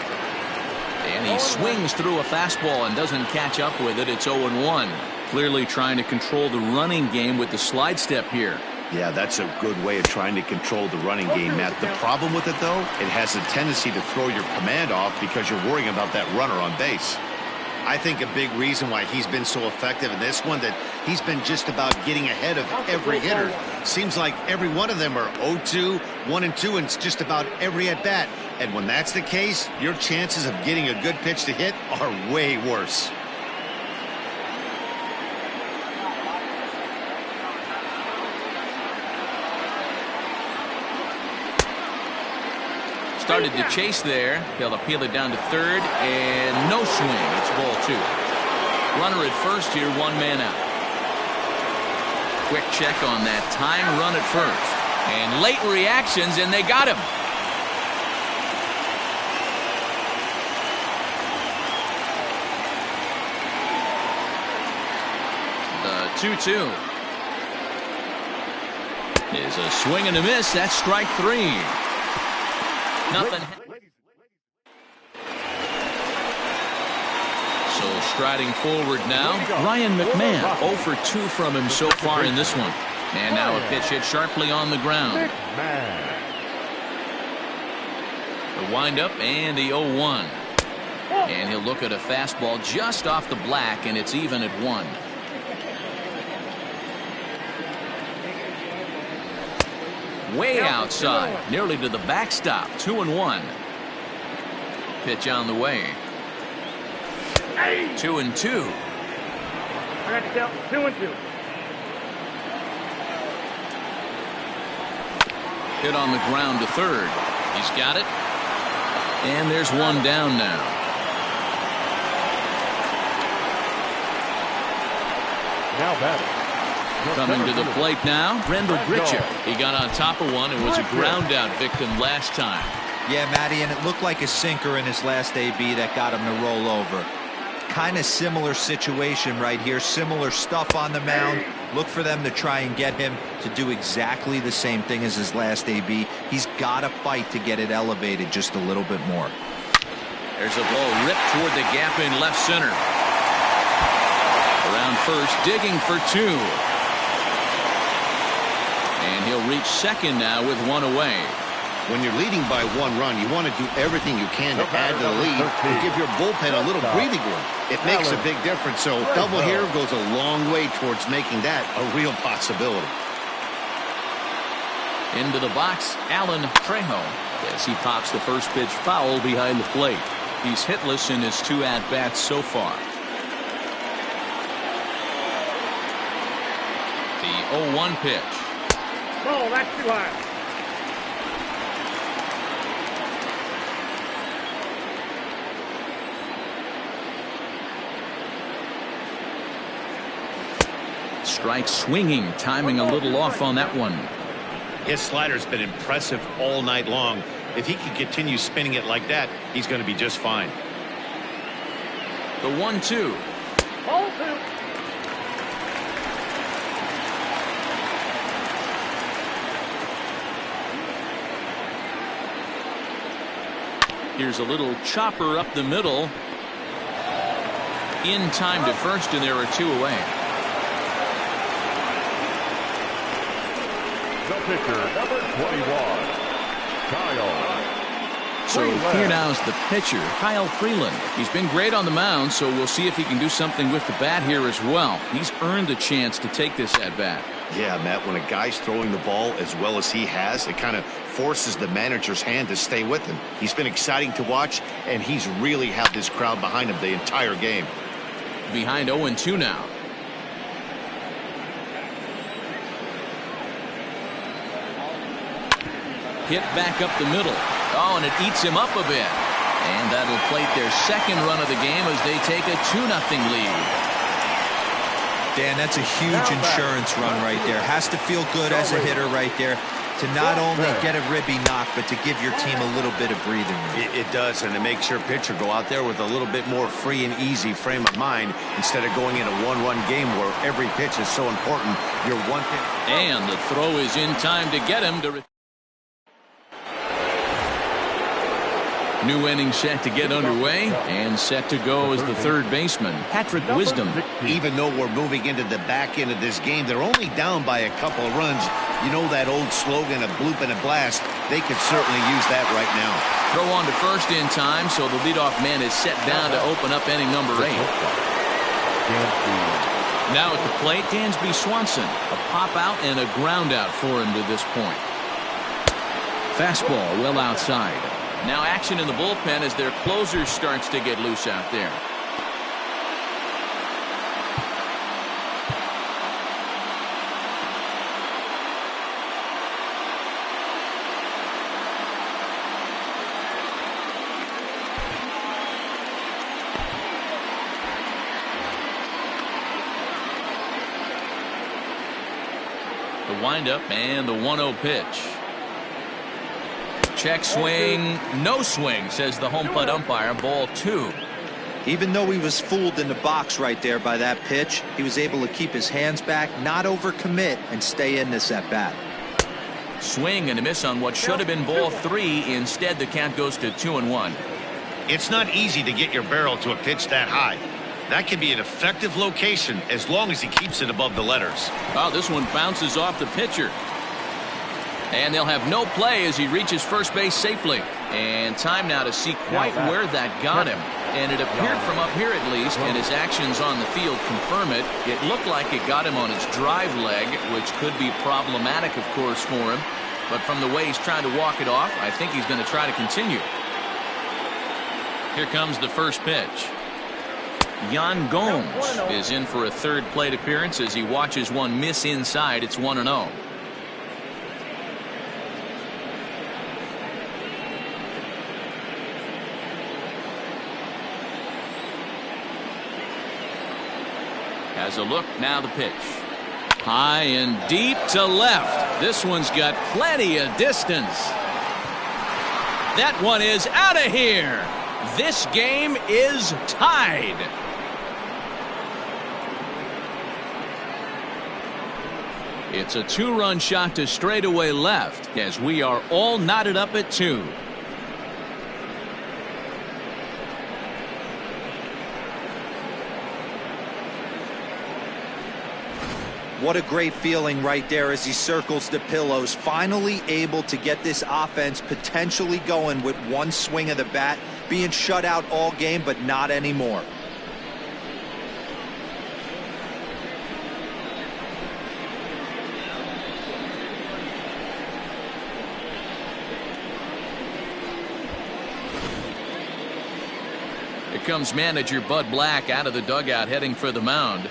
And he swings through a fastball and doesn't catch up with it. It's 0-1. Clearly trying to control the running game with the slide step here. Yeah, that's a good way of trying to control the running game, Matt. The problem with it, though, it has a tendency to throw your command off because you're worrying about that runner on base. I think a big reason why he's been so effective in this one, that he's been just about getting ahead of every hitter. Seems like every one of them are 0-2, 1-2, and it's just about every at-bat. And when that's the case, your chances of getting a good pitch to hit are way worse. Started to chase there. They'll appeal it down to third, and no swing. It's ball 2. Runner at first here, 1 man out. Quick check on that tying run at first. And late reactions, and they got him. The 2-2 is a swing and a miss. That's strike 3. Nothing. So striding forward now, Ryan McMahon. 0 for 2 from him so far in this one. And now a pitch hit sharply on the ground. The windup and the 0-1. And he'll look at a fastball just off the black, and it's even at 1. Way outside, nearly to the backstop. 2-1. Pitch on the way. 2-2. I got to count 2-2. Hit on the ground to third. He's got it. And there's one down now. Now batting. Coming to the plate now, Brendel Gritcher. He got on top of one and was a ground out victim last time. Yeah, Matty, and it looked like a sinker in his last AB that got him to roll over. Kind of similar situation right here. Similar stuff on the mound. Look for them to try and get him to do exactly the same thing as his last AB. He's got to fight to get it elevated just a little bit more. There's a ball ripped toward the gap in left center. Around first, digging for two. And he'll reach second now with one away. When you're leading by 1 run, you want to do everything you can to add to the lead and give your bullpen a little breathing room. It makes a big difference, so double here goes a long way towards making that a real possibility. Into the box, Alan Trejo, as he pops the first pitch foul behind the plate. He's hitless in his 2 at-bats so far. The 0-1 pitch. Oh, that's too high. Strike swinging, timing a little off on that one. His slider's been impressive all night long. If he can continue spinning it like that, he's going to be just fine. The 1-2. Ball 2. Here's a little chopper up the middle. In time to first, and there are 2 away. The pitcher, number 21, Kyle. So here now's the pitcher, Kyle Freeland. He's been great on the mound, so we'll see if he can do something with the bat here as well. He's earned a chance to take this at bat. Yeah, Matt, when a guy's throwing the ball as well as he has, it kind of forces the manager's hand to stay with him. He's been exciting to watch, and he's really had this crowd behind him the entire game. Behind 0-2 now. Hit back up the middle. Oh, and it eats him up a bit. And that'll plate their second run of the game as they take a 2-0 lead. Dan, that's a huge insurance run right there. Has to feel good as a hitter right there to not only get a ribby knock, but to give your team a little bit of breathing room. It does, and it makes your pitcher go out there with a little bit more free and easy frame of mind instead of going in a one-run game where every pitch is so important. Your one pitch. And the throw is in time to get him to. New inning set to get underway, and set to go as the third baseman, Patrick Wisdom. Even though we're moving into the back end of this game, they're only down by a couple of runs. You know that old slogan, a bloop and a blast. They could certainly use that right now. Throw on to first in time, so the leadoff man is set down to open up inning number 8. Now at the plate, Dansby Swanson. A pop out and a ground out for him to this point. Fastball well outside. Now action in the bullpen as their closer starts to get loose out there. The windup and the 1-0 pitch. Check swing, no swing, says the home plate umpire. Ball 2. Even though he was fooled in the box right there by that pitch, he was able to keep his hands back, not overcommit, and stay in this at bat. Swing and a miss on what should have been ball 3. Instead, the count goes to 2-1. It's not easy to get your barrel to a pitch that high. That can be an effective location as long as he keeps it above the letters. Oh, this one bounces off the pitcher. And they'll have no play as he reaches first base safely. And time now to see quite where that got him. And it appeared from up here at least, and his actions on the field confirm it. It looked like it got him on his drive leg, which could be problematic, of course, for him. But from the way he's trying to walk it off, I think he's going to try to continue. Here comes the first pitch. Yan Gomes is in for a third plate appearance as he watches one miss inside. It's 1-0. Has a look, now the pitch. High and deep to left. This one's got plenty of distance. That one is out of here. This game is tied. It's a 2-run shot to straightaway left as we are all knotted up at 2. What a great feeling right there as he circles the pillows, finally able to get this offense potentially going with one swing of the bat, being shut out all game, but not anymore. Here comes manager Bud Black out of the dugout heading for the mound.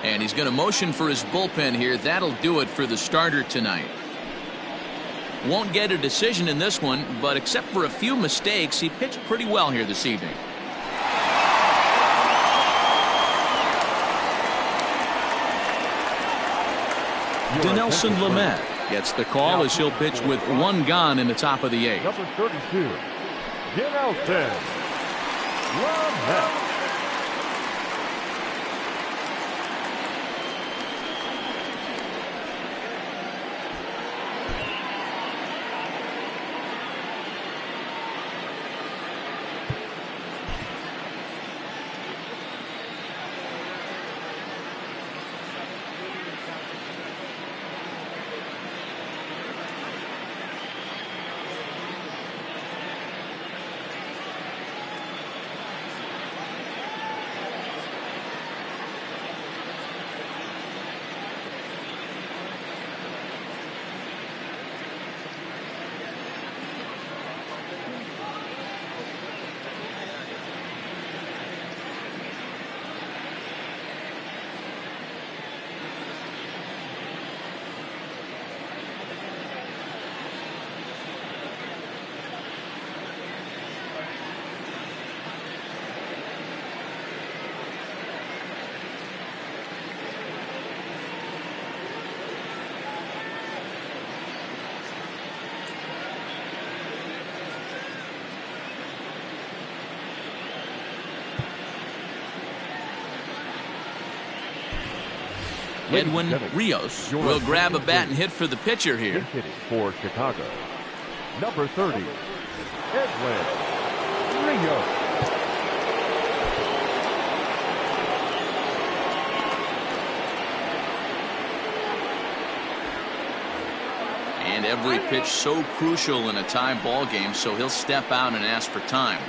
And he's going to motion for his bullpen here. That'll do it for the starter tonight. Won't get a decision in this one, but except for a few mistakes, he pitched pretty well here this evening. Dinelson Lamet gets the call as he'll pitch with one gone in the top of the 8th. Number 32, Dinelson Lamet. Edwin Rios will grab a bat and hit for the pitcher here. Hitting for Chicago, number 30, Edwin Rios. And every pitch so crucial in a tie ball game, so he'll step out and ask for time.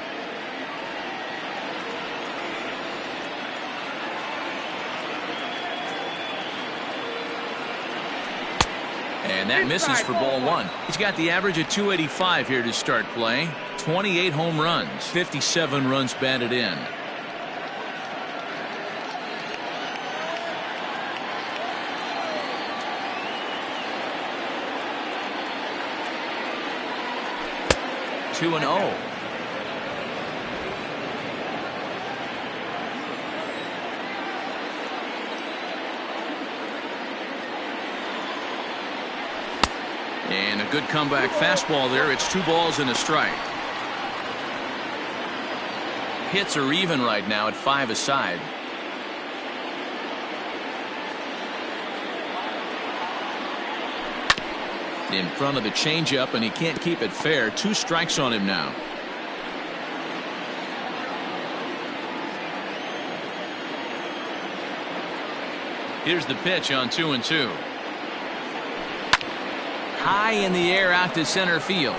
And that misses for ball 1. He's got the average of 285 here to start play. 28 home runs, 57 runs batted in. Two and 0. And a good comeback fastball there. It's 2 balls and a strike. Hits are even right now at 5 aside. In front of the changeup, and he can't keep it fair. 2 strikes on him now. Here's the pitch on 2-2. High in the air out to center field.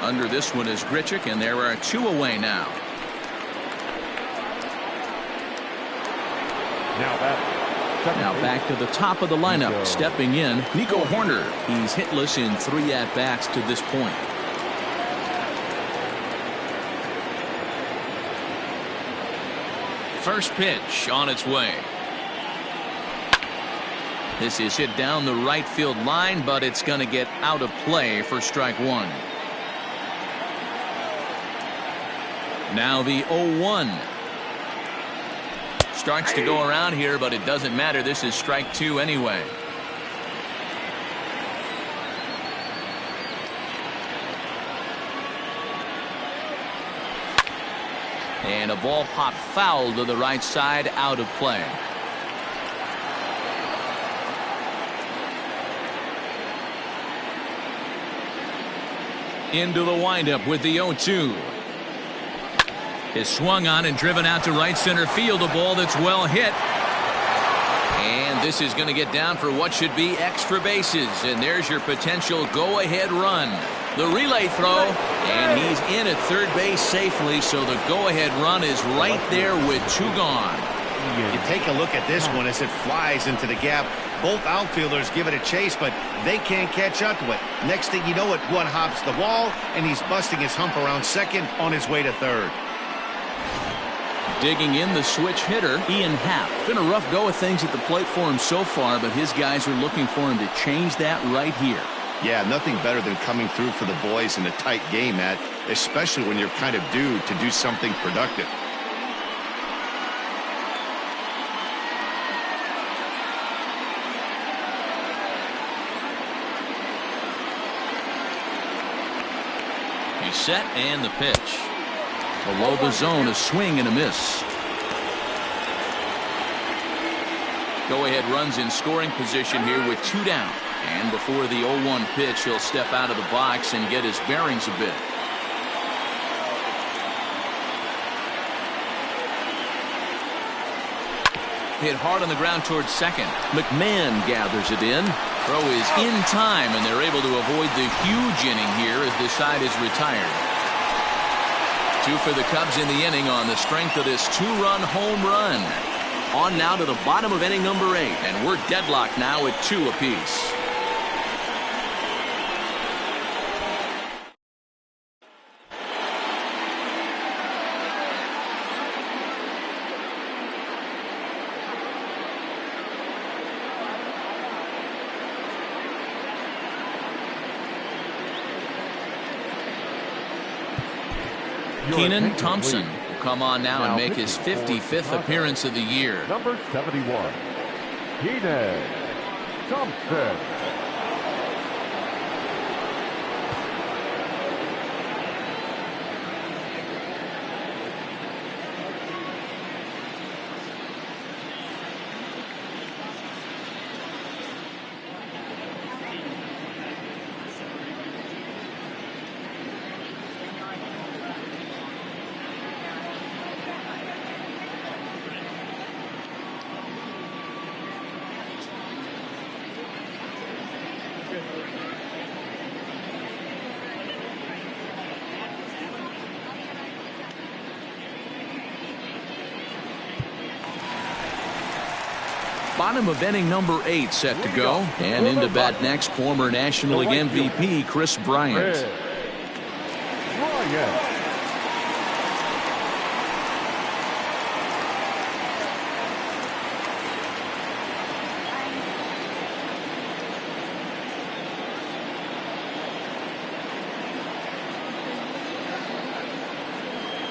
Under this one is Grichuk, and there are 2 away now. Now back to the top of the lineup. Stepping in, Nico Horner. He's hitless in 3 at-bats to this point. First pitch on its way. This is hit down the right field line, but it's going to get out of play for strike one. Now the 0-1. Starts to go around here, but it doesn't matter. This is strike two anyway. And a ball popped foul to the right side, out of play. Into the windup with the 0-2. Is swung on and driven out to right center field. A ball that's well hit. And this is going to get down for what should be extra bases. And there's your potential go-ahead run. The relay throw, and he's in at third base safely, so the go-ahead run is right there with two gone. You take a look at this one as it flies into the gap. Both outfielders give it a chase, but they can't catch up to it. Next thing you know it, one hops the wall, and he's busting his hump around second on his way to third. Digging in the switch hitter, Ian Happ. Been a rough go of things at the plate for him so far, but his guys are looking for him to change that right here. Yeah, nothing better than coming through for the boys in a tight game, Matt, especially when you're kind of due to do something productive. He's set, and the pitch. Below the zone, a swing and a miss. Go-ahead runs in scoring position here with two down. And before the 0-1 pitch, he'll step out of the box and get his bearings a bit. Hit hard on the ground towards second. McMahon gathers it in. Throw is in time, and they're able to avoid the huge inning here as this side is retired. Two for the Cubs in the inning on the strength of this two-run home run. On now to the bottom of inning number 8, and we're deadlocked now at 2 apiece. Keenan Thompson will come on now and make his 55th appearance of the year. Number 71, Keenan Thompson. Bottom of inning number 8 set to go. And into bat next, former National League MVP Chris Bryant.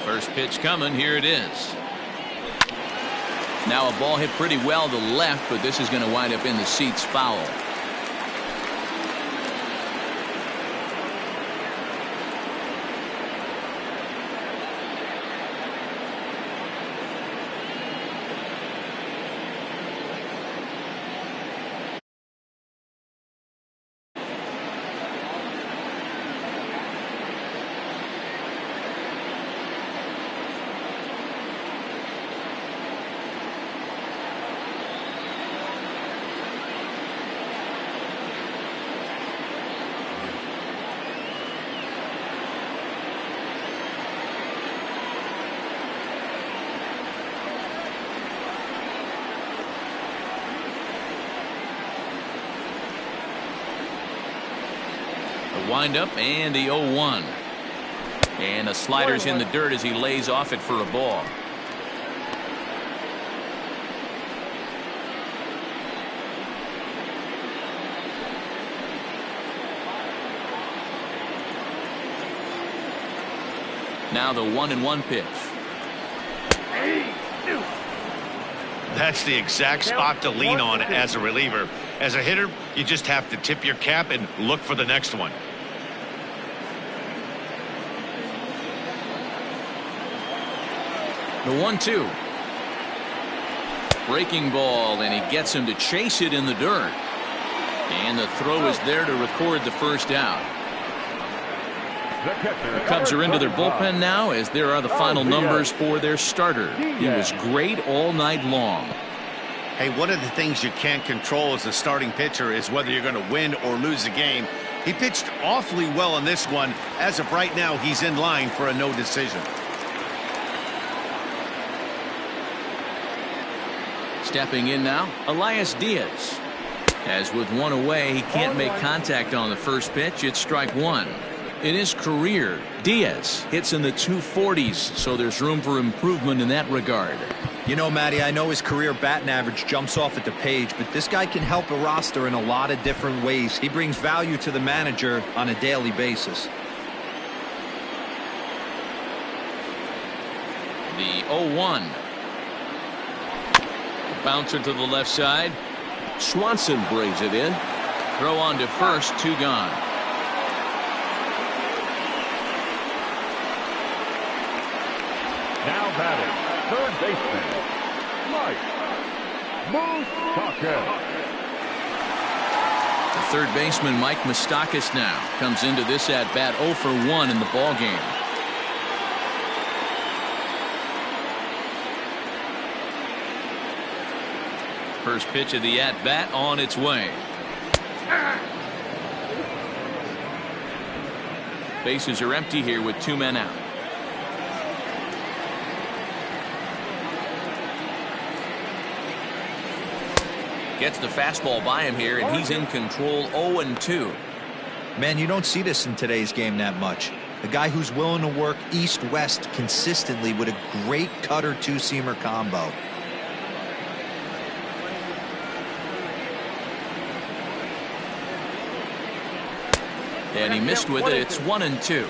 First pitch coming. Here it is. Now a ball hit pretty well to left, but this is going to wind up in the seats foul. Wind up and the 0-1. And the slider's in the dirt as he lays off it for a ball. Now the 1-1 pitch. That's the exact spot to lean on as a reliever. As a hitter, you just have to tip your cap and look for the next one. The 1-2. Breaking ball, and he gets him to chase it in the dirt. And the throw is there to record the first out. The Cubs are into their bullpen now, as there are the final numbers for their starter. He was great all night long. Hey, one of the things you can't control as a starting pitcher is whether you're going to win or lose a game. He pitched awfully well in this one. As of right now, he's in line for a no decision. Stepping in now, Elias Diaz. As with one away, he can't make contact on the first pitch. It's strike one. In his career, Diaz hits in the 240s, so there's room for improvement in that regard. You know, Matty, I know his career batting average jumps off at the page, but this guy can help a roster in a lot of different ways. He brings value to the manager on a daily basis. The 0-1. Bouncer to the left side. Swanson brings it in. Throw on to first, 2 gone. Now batting, third baseman, Mike Moustakas. The third baseman, Mike Moustakas, now comes into this at-bat 0 for 1 in the ballgame. First pitch of the at-bat on its way. Bases are empty here with 2 men out. Gets the fastball by him here, and he's in control. 0-2. Man, you don't see this in today's game that much. A guy who's willing to work east-west consistently with a great cutter two-seamer combo. And he missed with it. It's 1-2.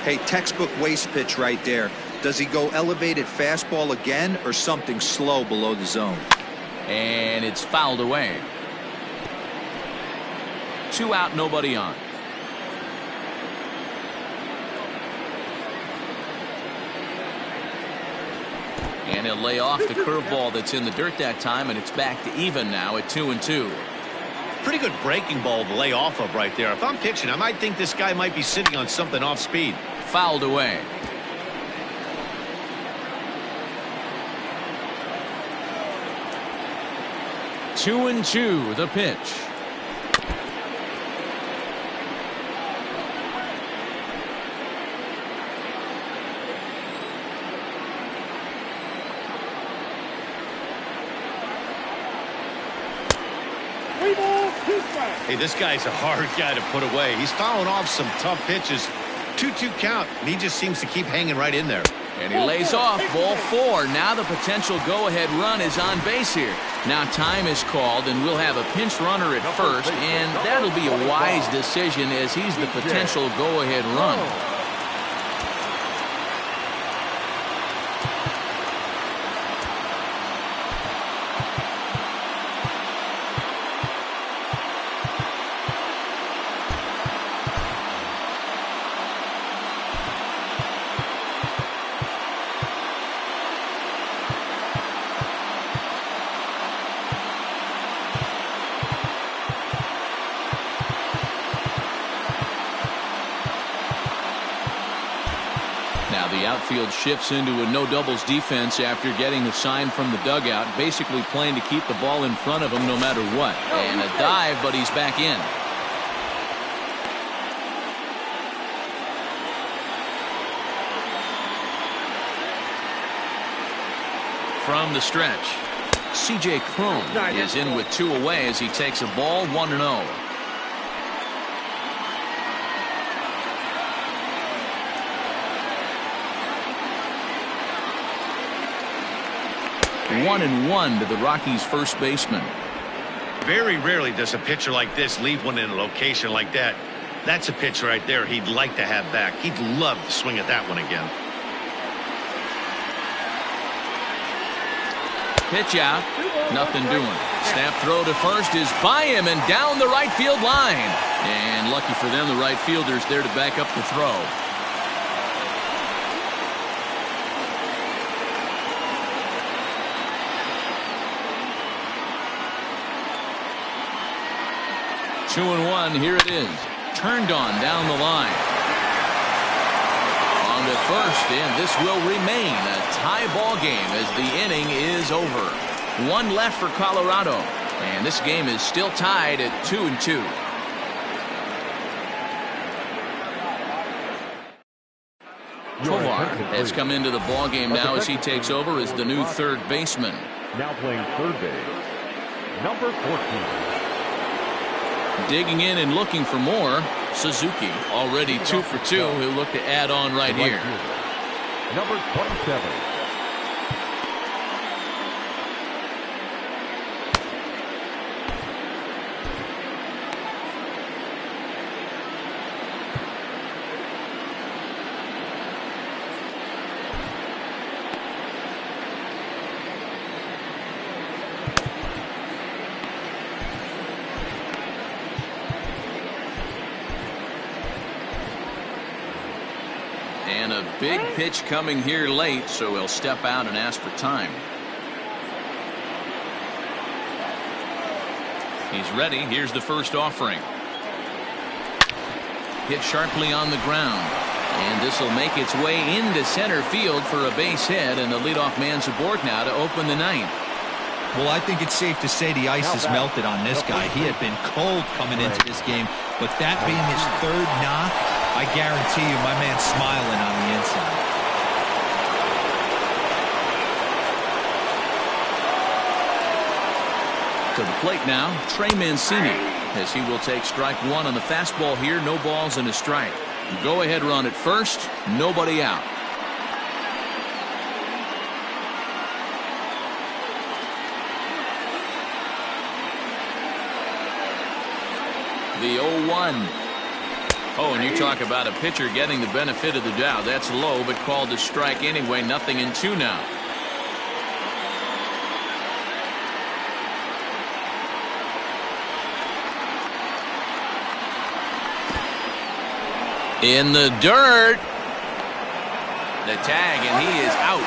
Hey, textbook waste pitch right there. Does he go elevated fastball again or something slow below the zone? And it's fouled away. 2 out, nobody on. And he'll lay off the curveball that's in the dirt that time, and it's back to even now at 2-2. Pretty good breaking ball to lay off of right there. If I'm pitching, I might think this guy might be sitting on something off speed. Fouled away. Two and two, the pitch. Hey, this guy's a hard guy to put away. He's fouling off some tough pitches. 2-2 count, and he just seems to keep hanging right in there. And he lays off ball 4. Now the potential go-ahead run is on base here. Now time is called, and we'll have a pinch runner at first, and that'll be a wise decision as he's the potential go-ahead run. The outfield shifts into a no doubles defense after getting the sign from the dugout, basically playing to keep the ball in front of him no matter what. And a dive, but he's back in. From the stretch, C.J. Cron is in with 2 away as he takes a ball 1-0. 1-1 to the Rockies' first baseman. Very rarely does a pitcher like this leave one in a location like that. That's a pitch right there he'd like to have back. He'd love to swing at that one again. Pitch out. Nothing doing. Snap throw to first is by him and down the right field line. And lucky for them, the right fielder's there to back up the throw. Two and one. Here it is. Turned on down the line. On to first, and this will remain a tie ball game as the inning is over. One left for Colorado, and this game is still tied at 2-2. Tovar has come into the ball game now as he takes over as the new third baseman. Now playing third base, number 14. Digging in and looking for more, Suzuki already 2 for 2. He'll look to add on right here. Number 27. And a big pitch coming here late, so he'll step out and ask for time. He's ready. Here's the first offering. Hit sharply on the ground. And this will make its way into center field for a base hit, and the leadoff man's aboard now to open the ninth. Well, I think it's safe to say the ice has melted on this guy. He had been cold coming into this game, but that being his third knock, I guarantee you my man's smiling on the inside. To the plate now, Trey Mancini, as he will take strike one on the fastball here. No balls and a strike. Go ahead run at first, nobody out. The 0-1. Oh, and you talk about a pitcher getting the benefit of the doubt. That's low, but called a strike anyway. Nothing in 2 now. In the dirt. The tag, and he is out.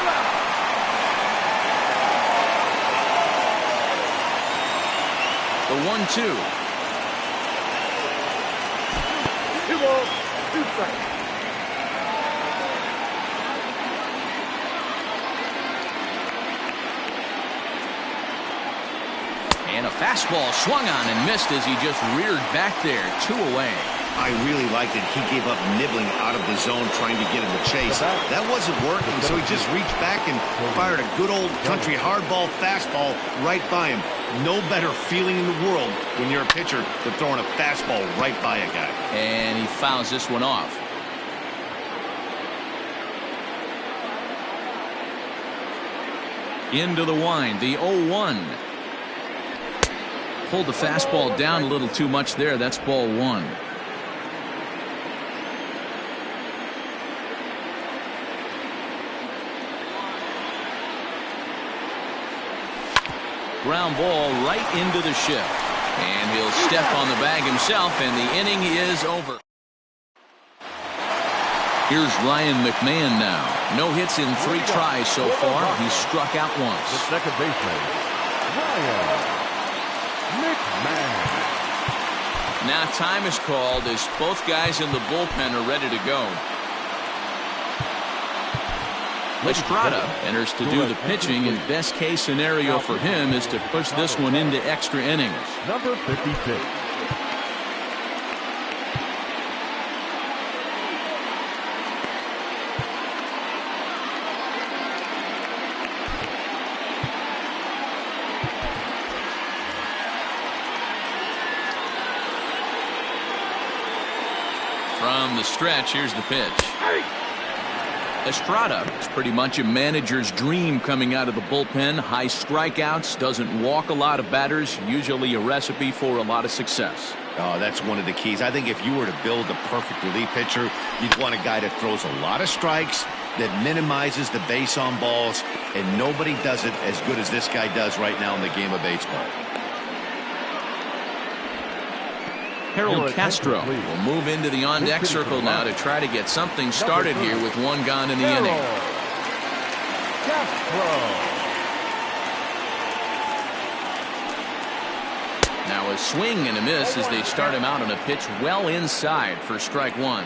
The 1-2. 2 balls, 2 strikes. And a fastball swung on and missed as he just reared back there. 2 away. I really liked it. He gave up nibbling out of the zone trying to get him to chase. That wasn't working, so he just reached back and fired a good old country hardball fastball right by him. No better feeling in the world when you're a pitcher than throwing a fastball right by a guy. And he fouls this one off. Into the wind, the 0-1. Pulled the fastball down a little too much there. That's ball 1. Ground ball right into the shift. And he'll step on the bag himself, and the inning is over. Here's Ryan McMahon now. No hits in 3 tries so far. He's struck out once. The second baseman, Ryan McMahon. Now time is called as both guys in the bullpen are ready to go. Estrada enters to do the pitching, and best case scenario for him is to push this one into extra innings. Number 56. From the stretch, here's the pitch. Estrada is pretty much a manager's dream coming out of the bullpen. High strikeouts, doesn't walk a lot of batters, usually a recipe for a lot of success. Oh, that's one of the keys. I think if you were to build a perfect relief pitcher, you'd want a guy that throws a lot of strikes, that minimizes the base on balls, and nobody does it as good as this guy does right now in the game of baseball. Harold Castro will move into the on-deck circle now to try to get something started here with one gone in the inning. Now a swing and a miss as they start him out on a pitch well inside for strike one.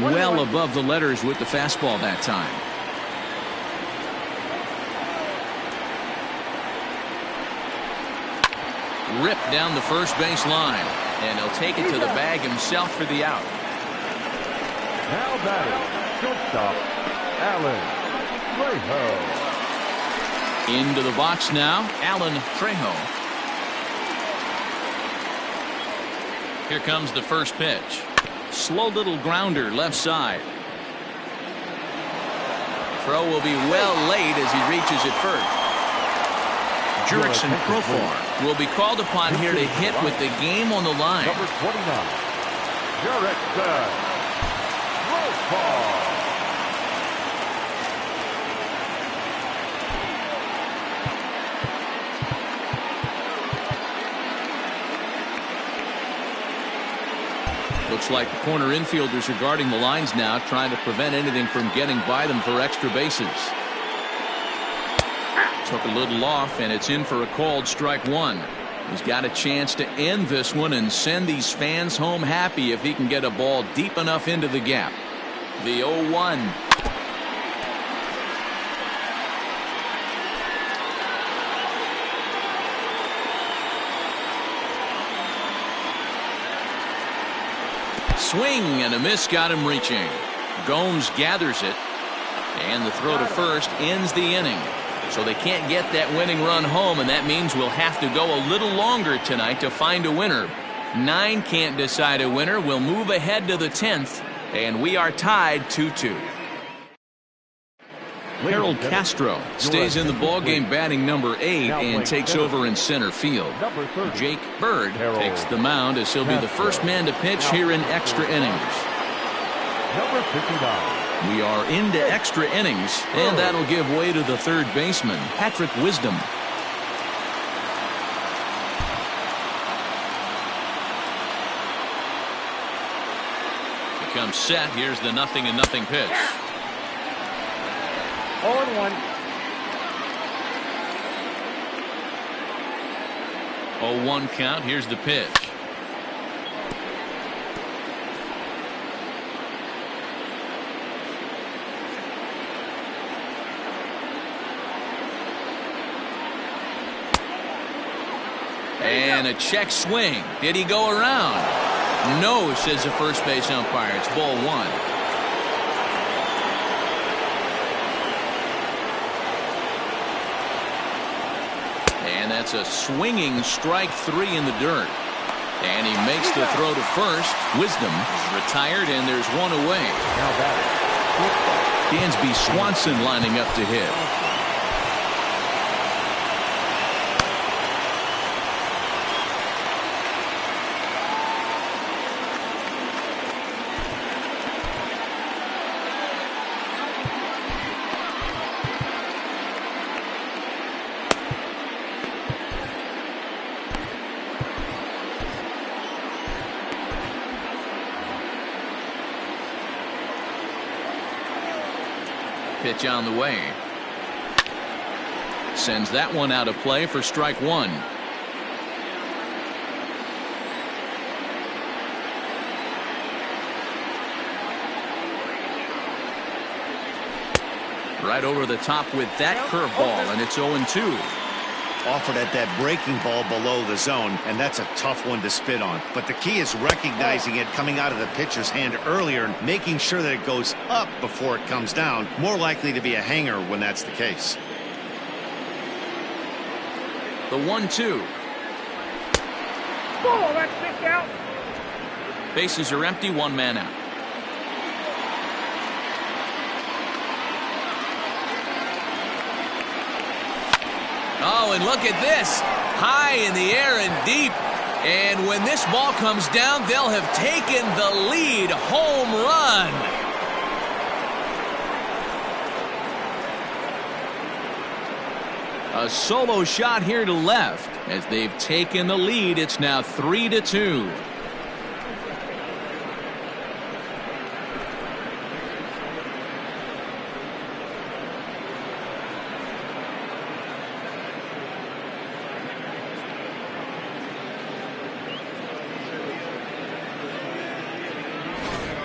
Well above the letters with the fastball that time. Ripped down the first base line, and he'll take it to the bag himself for the out. Now batting, shortstop, Alan Trejo. Into the box now, Alan Trejo. Here comes the first pitch. Slow little grounder left side. Throw will be well late as he reaches it first. Jurickson Profar will be called upon here to hit with the game on the line. Number 29, Jurickson Profar. Looks like the corner infielders are guarding the lines now, trying to prevent anything from getting by them for extra bases. Took a little off, and it's in for a called strike one. He's got a chance to end this one and send these fans home happy if he can get a ball deep enough into the gap. The 0-1. Swing and a miss got him reaching. Gomes gathers it, and the throw to first ends the inning. So they can't get that winning run home, and that means we'll have to go a little longer tonight to find a winner. 9 can't decide a winner. We'll move ahead to the 10th, and we are tied 2-2. Harold Castro stays in the ballgame batting number 8 and takes over in center field. Jake Bird takes the mound as he'll be the first man to pitch here in extra innings. Number 59. We are into extra innings, and that'll give way to the third baseman, Patrick Wisdom. He comes set. Here's the 0-0 pitch. 0-1. 0-1 count. Here's the pitch. And a check swing. Did he go around? No, says the first base umpire. It's ball one. And that's a swinging strike 3 in the dirt. And he makes the throw to first. Wisdom is retired, and there's one away. Now batting, Dansby Swanson lining up to hit. Pitch on the way. Sends that one out of play for strike one. Right over the top with that curveball, and it's 0-2. Offered at that breaking ball below the zone, and that's a tough one to spit on. But the key is recognizing it coming out of the pitcher's hand earlier and making sure that it goes up before it comes down. More likely to be a hanger when that's the case. The 1-2. Oh, that's kicked out. Bases are empty, one man out. Oh, and look at this. High in the air and deep. And when this ball comes down, they'll have taken the lead. Home run. A solo shot here to left. As they've taken the lead, it's now 3-2.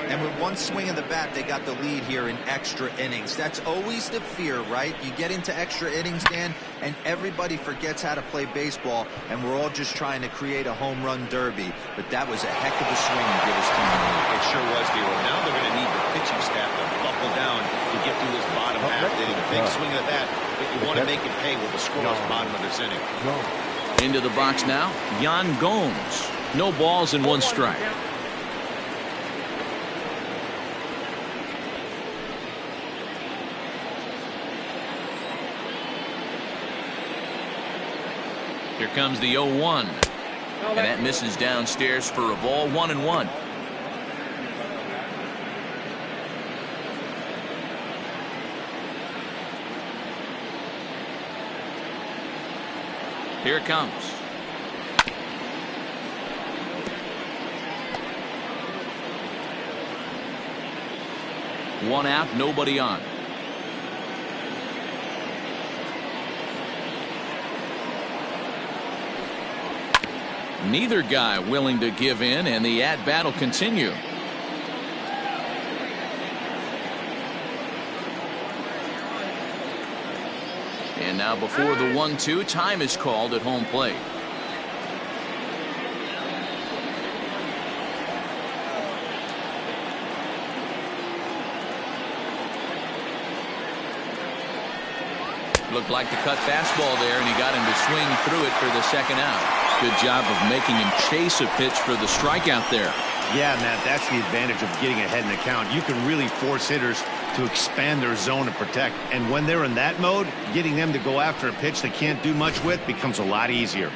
And with one swing of the bat, they got the lead here in extra innings. That's always the fear, right? You get into extra innings, Dan, and everybody forgets how to play baseball, and we're all just trying to create a home run derby. But that was a heck of a swing to give his team the lead. It sure was, Dero. Now they're going to need the pitching staff to buckle down to get through this bottom half inning. A big swing of the bat, but you want to make it pay with the scoreless bottom of this inning. Into the box now, Yan Gomes. No balls and one strike. Here comes the 0-1. And that misses downstairs for a ball, 1-1. Here it comes. One out, nobody on. Neither guy willing to give in, and the at-bat will continue. And now before the 1-2, time is called at home plate. Looked like the cut fastball there, and he got him to swing through it for the second out. Good job of making him chase a pitch for the strikeout there. Yeah, Matt, that's the advantage of getting ahead in the count. You can really force hitters to expand their zone and protect. And when they're in that mode, getting them to go after a pitch they can't do much with becomes a lot easier.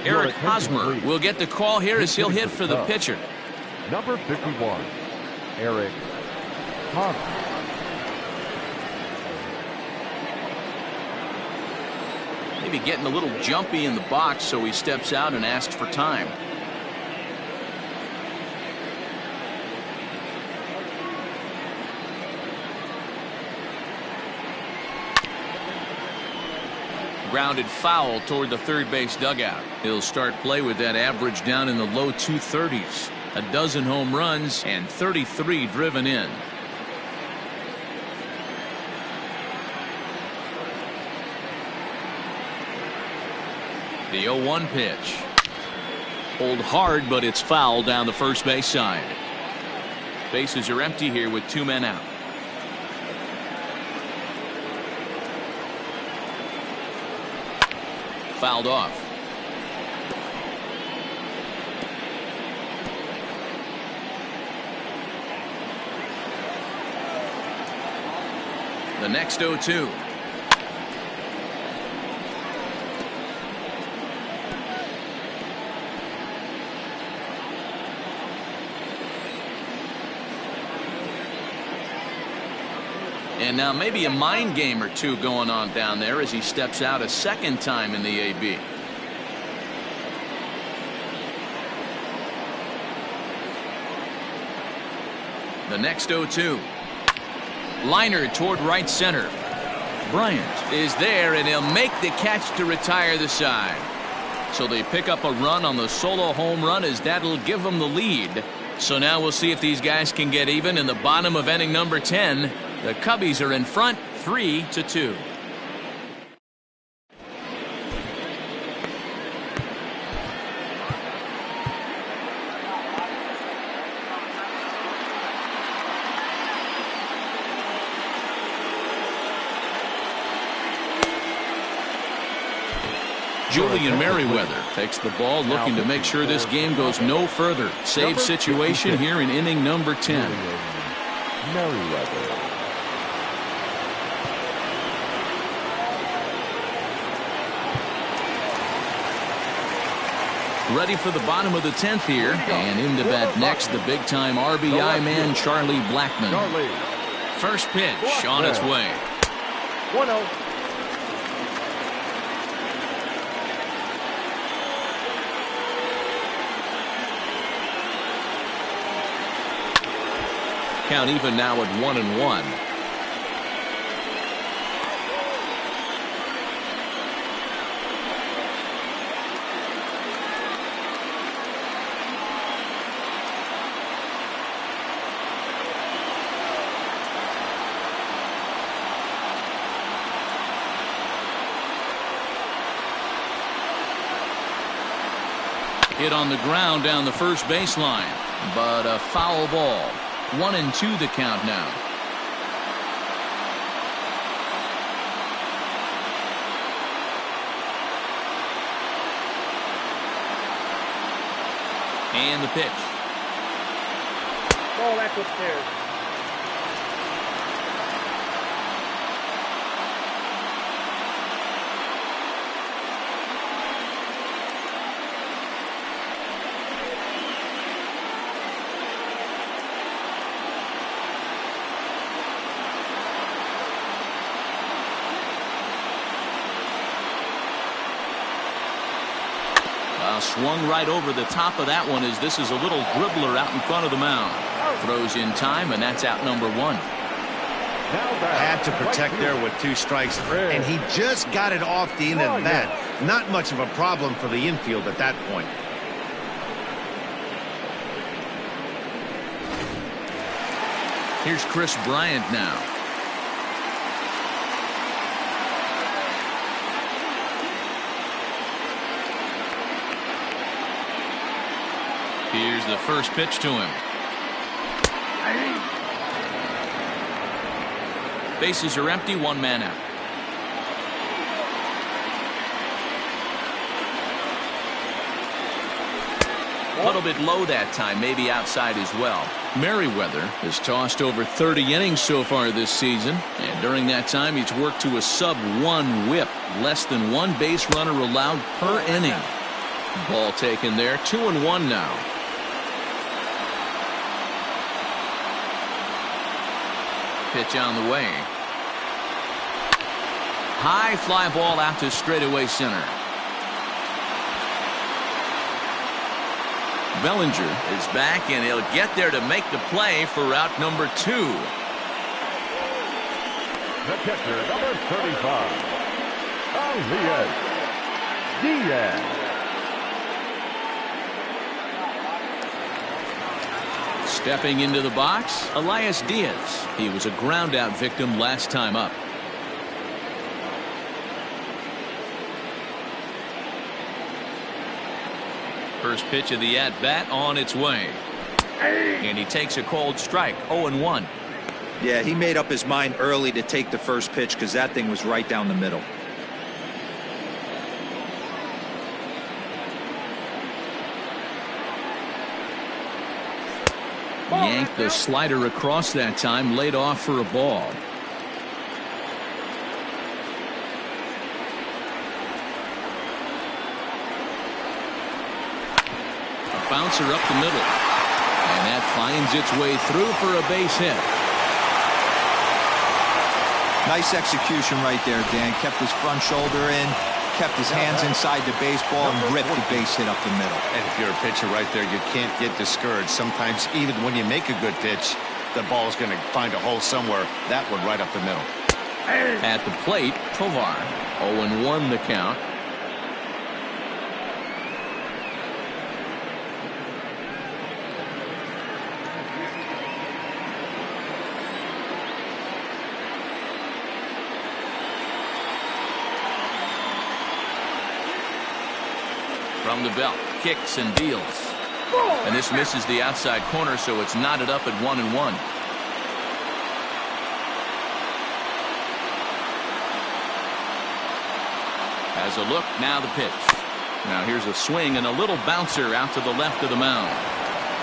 Eric Hosmer will get the call here as he'll hit for the pitcher. Number 51, Eric Hosmer. Maybe getting a little jumpy in the box, so he steps out and asks for time. Grounded foul toward the third base dugout. He'll start play with that average down in the low 230s. A dozen home runs and 33 driven in. The 0-1 pitch. Pulled hard, but it's foul down the first base side. Bases are empty here with 2 men out. Fouled off. The next 0-2. And now maybe a mind game or two going on down there as he steps out a second time in the AB. next 0-2. Liner toward right center. Bryant is there, and he'll make the catch to retire the side. So they pick up a run on the solo home run, as that'll give them the lead. So now we'll see if these guys can get even in the bottom of inning number 10. The Cubbies are in front 3-2. Julian Merriweather takes the ball, looking to make sure this game goes no further. Save situation here in inning number 10. Merriweather. Ready for the bottom of the 10th here. And in to bat next, the big-time RBI man, Charlie Blackmon. First pitch on its way. 1-0. Count even now at 1-1. Hit on the ground down the first baseline, but a foul ball. 1-2 the count now. And the pitch. Ball back upstairs. Swung right over the top of that one, as this is a little dribbler out in front of the mound. Throws in time, and that's out number 1. Had to protect there with 2 strikes, and he just got it off the end of that. Not much of a problem for the infield at that point. Here's Chris Bryant now. Here's the first pitch to him. Bases are empty, 1 man out. A little bit low that time, maybe outside as well. Merriweather has tossed over 30 innings so far this season, and during that time he's worked to a sub-1 whip, less than 1 base runner allowed per inning. Ball taken there, 2-1 now. Pitch on the way. High fly ball out to straightaway center. Bellinger is back, and he'll get there to make the play for out number 2. The catcher, number 35. Diaz. Stepping into the box, Elias Diaz. He was a ground-out victim last time up. First pitch of the at-bat on its way. And he takes a cold strike, 0-1. Yeah, he made up his mind early to take the first pitch, because that thing was right down the middle. Yanked the slider across that time, laid off for a ball. A bouncer up the middle, and that finds its way through for a base hit. Nice execution right there, Dan. Kept his front shoulder in, kept his hands inside the baseball, and ripped the base hit up the middle. And if you're a pitcher right there, you can't get discouraged. Sometimes even when you make a good pitch, the ball's going to find a hole somewhere. That one right up the middle. At the plate, Tovar. 0-1 the count. From the belt, kicks and deals. And this misses the outside corner, so it's knotted up at 1-1. Has a look, now the pitch. Now here's a swing and a little bouncer out to the left of the mound.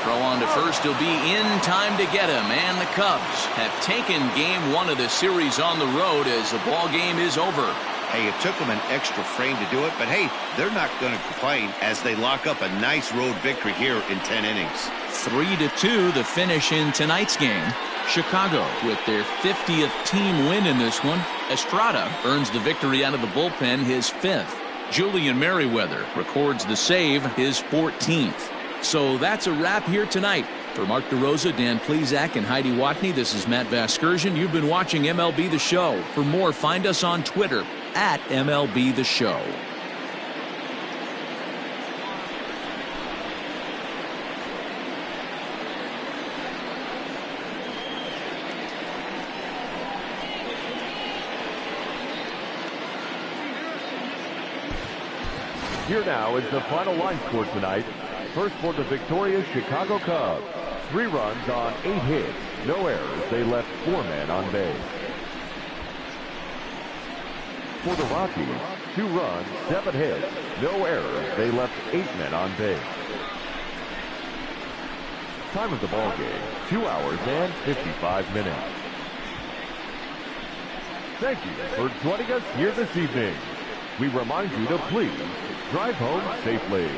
Throw on to first, he'll be in time to get him, and the Cubs have taken game 1 of the series on the road as the ball game is over. Hey, it took them an extra frame to do it, but hey, they're not going to complain as they lock up a nice road victory here in 10 innings. 3-2 the finish in tonight's game. Chicago with their 50th team win in this one. Estrada earns the victory out of the bullpen, his 5th. Julian Merriweather records the save, his 14th. So that's a wrap here tonight. For Mark DeRosa, Dan Plesac, and Heidi Watney, this is Matt Vasgersian. You've been watching MLB The Show. For more, find us on Twitter at MLB The Show. Here now is the final line score tonight. First for the victorious Chicago Cubs. 3 runs on 8 hits. No errors. They left 4 men on base. For the Rockies, 2 runs, 7 hits. No errors. They left 8 men on base. Time of the ball game, 2 hours and 55 minutes. Thank you for joining us here this evening. We remind you to please drive home safely.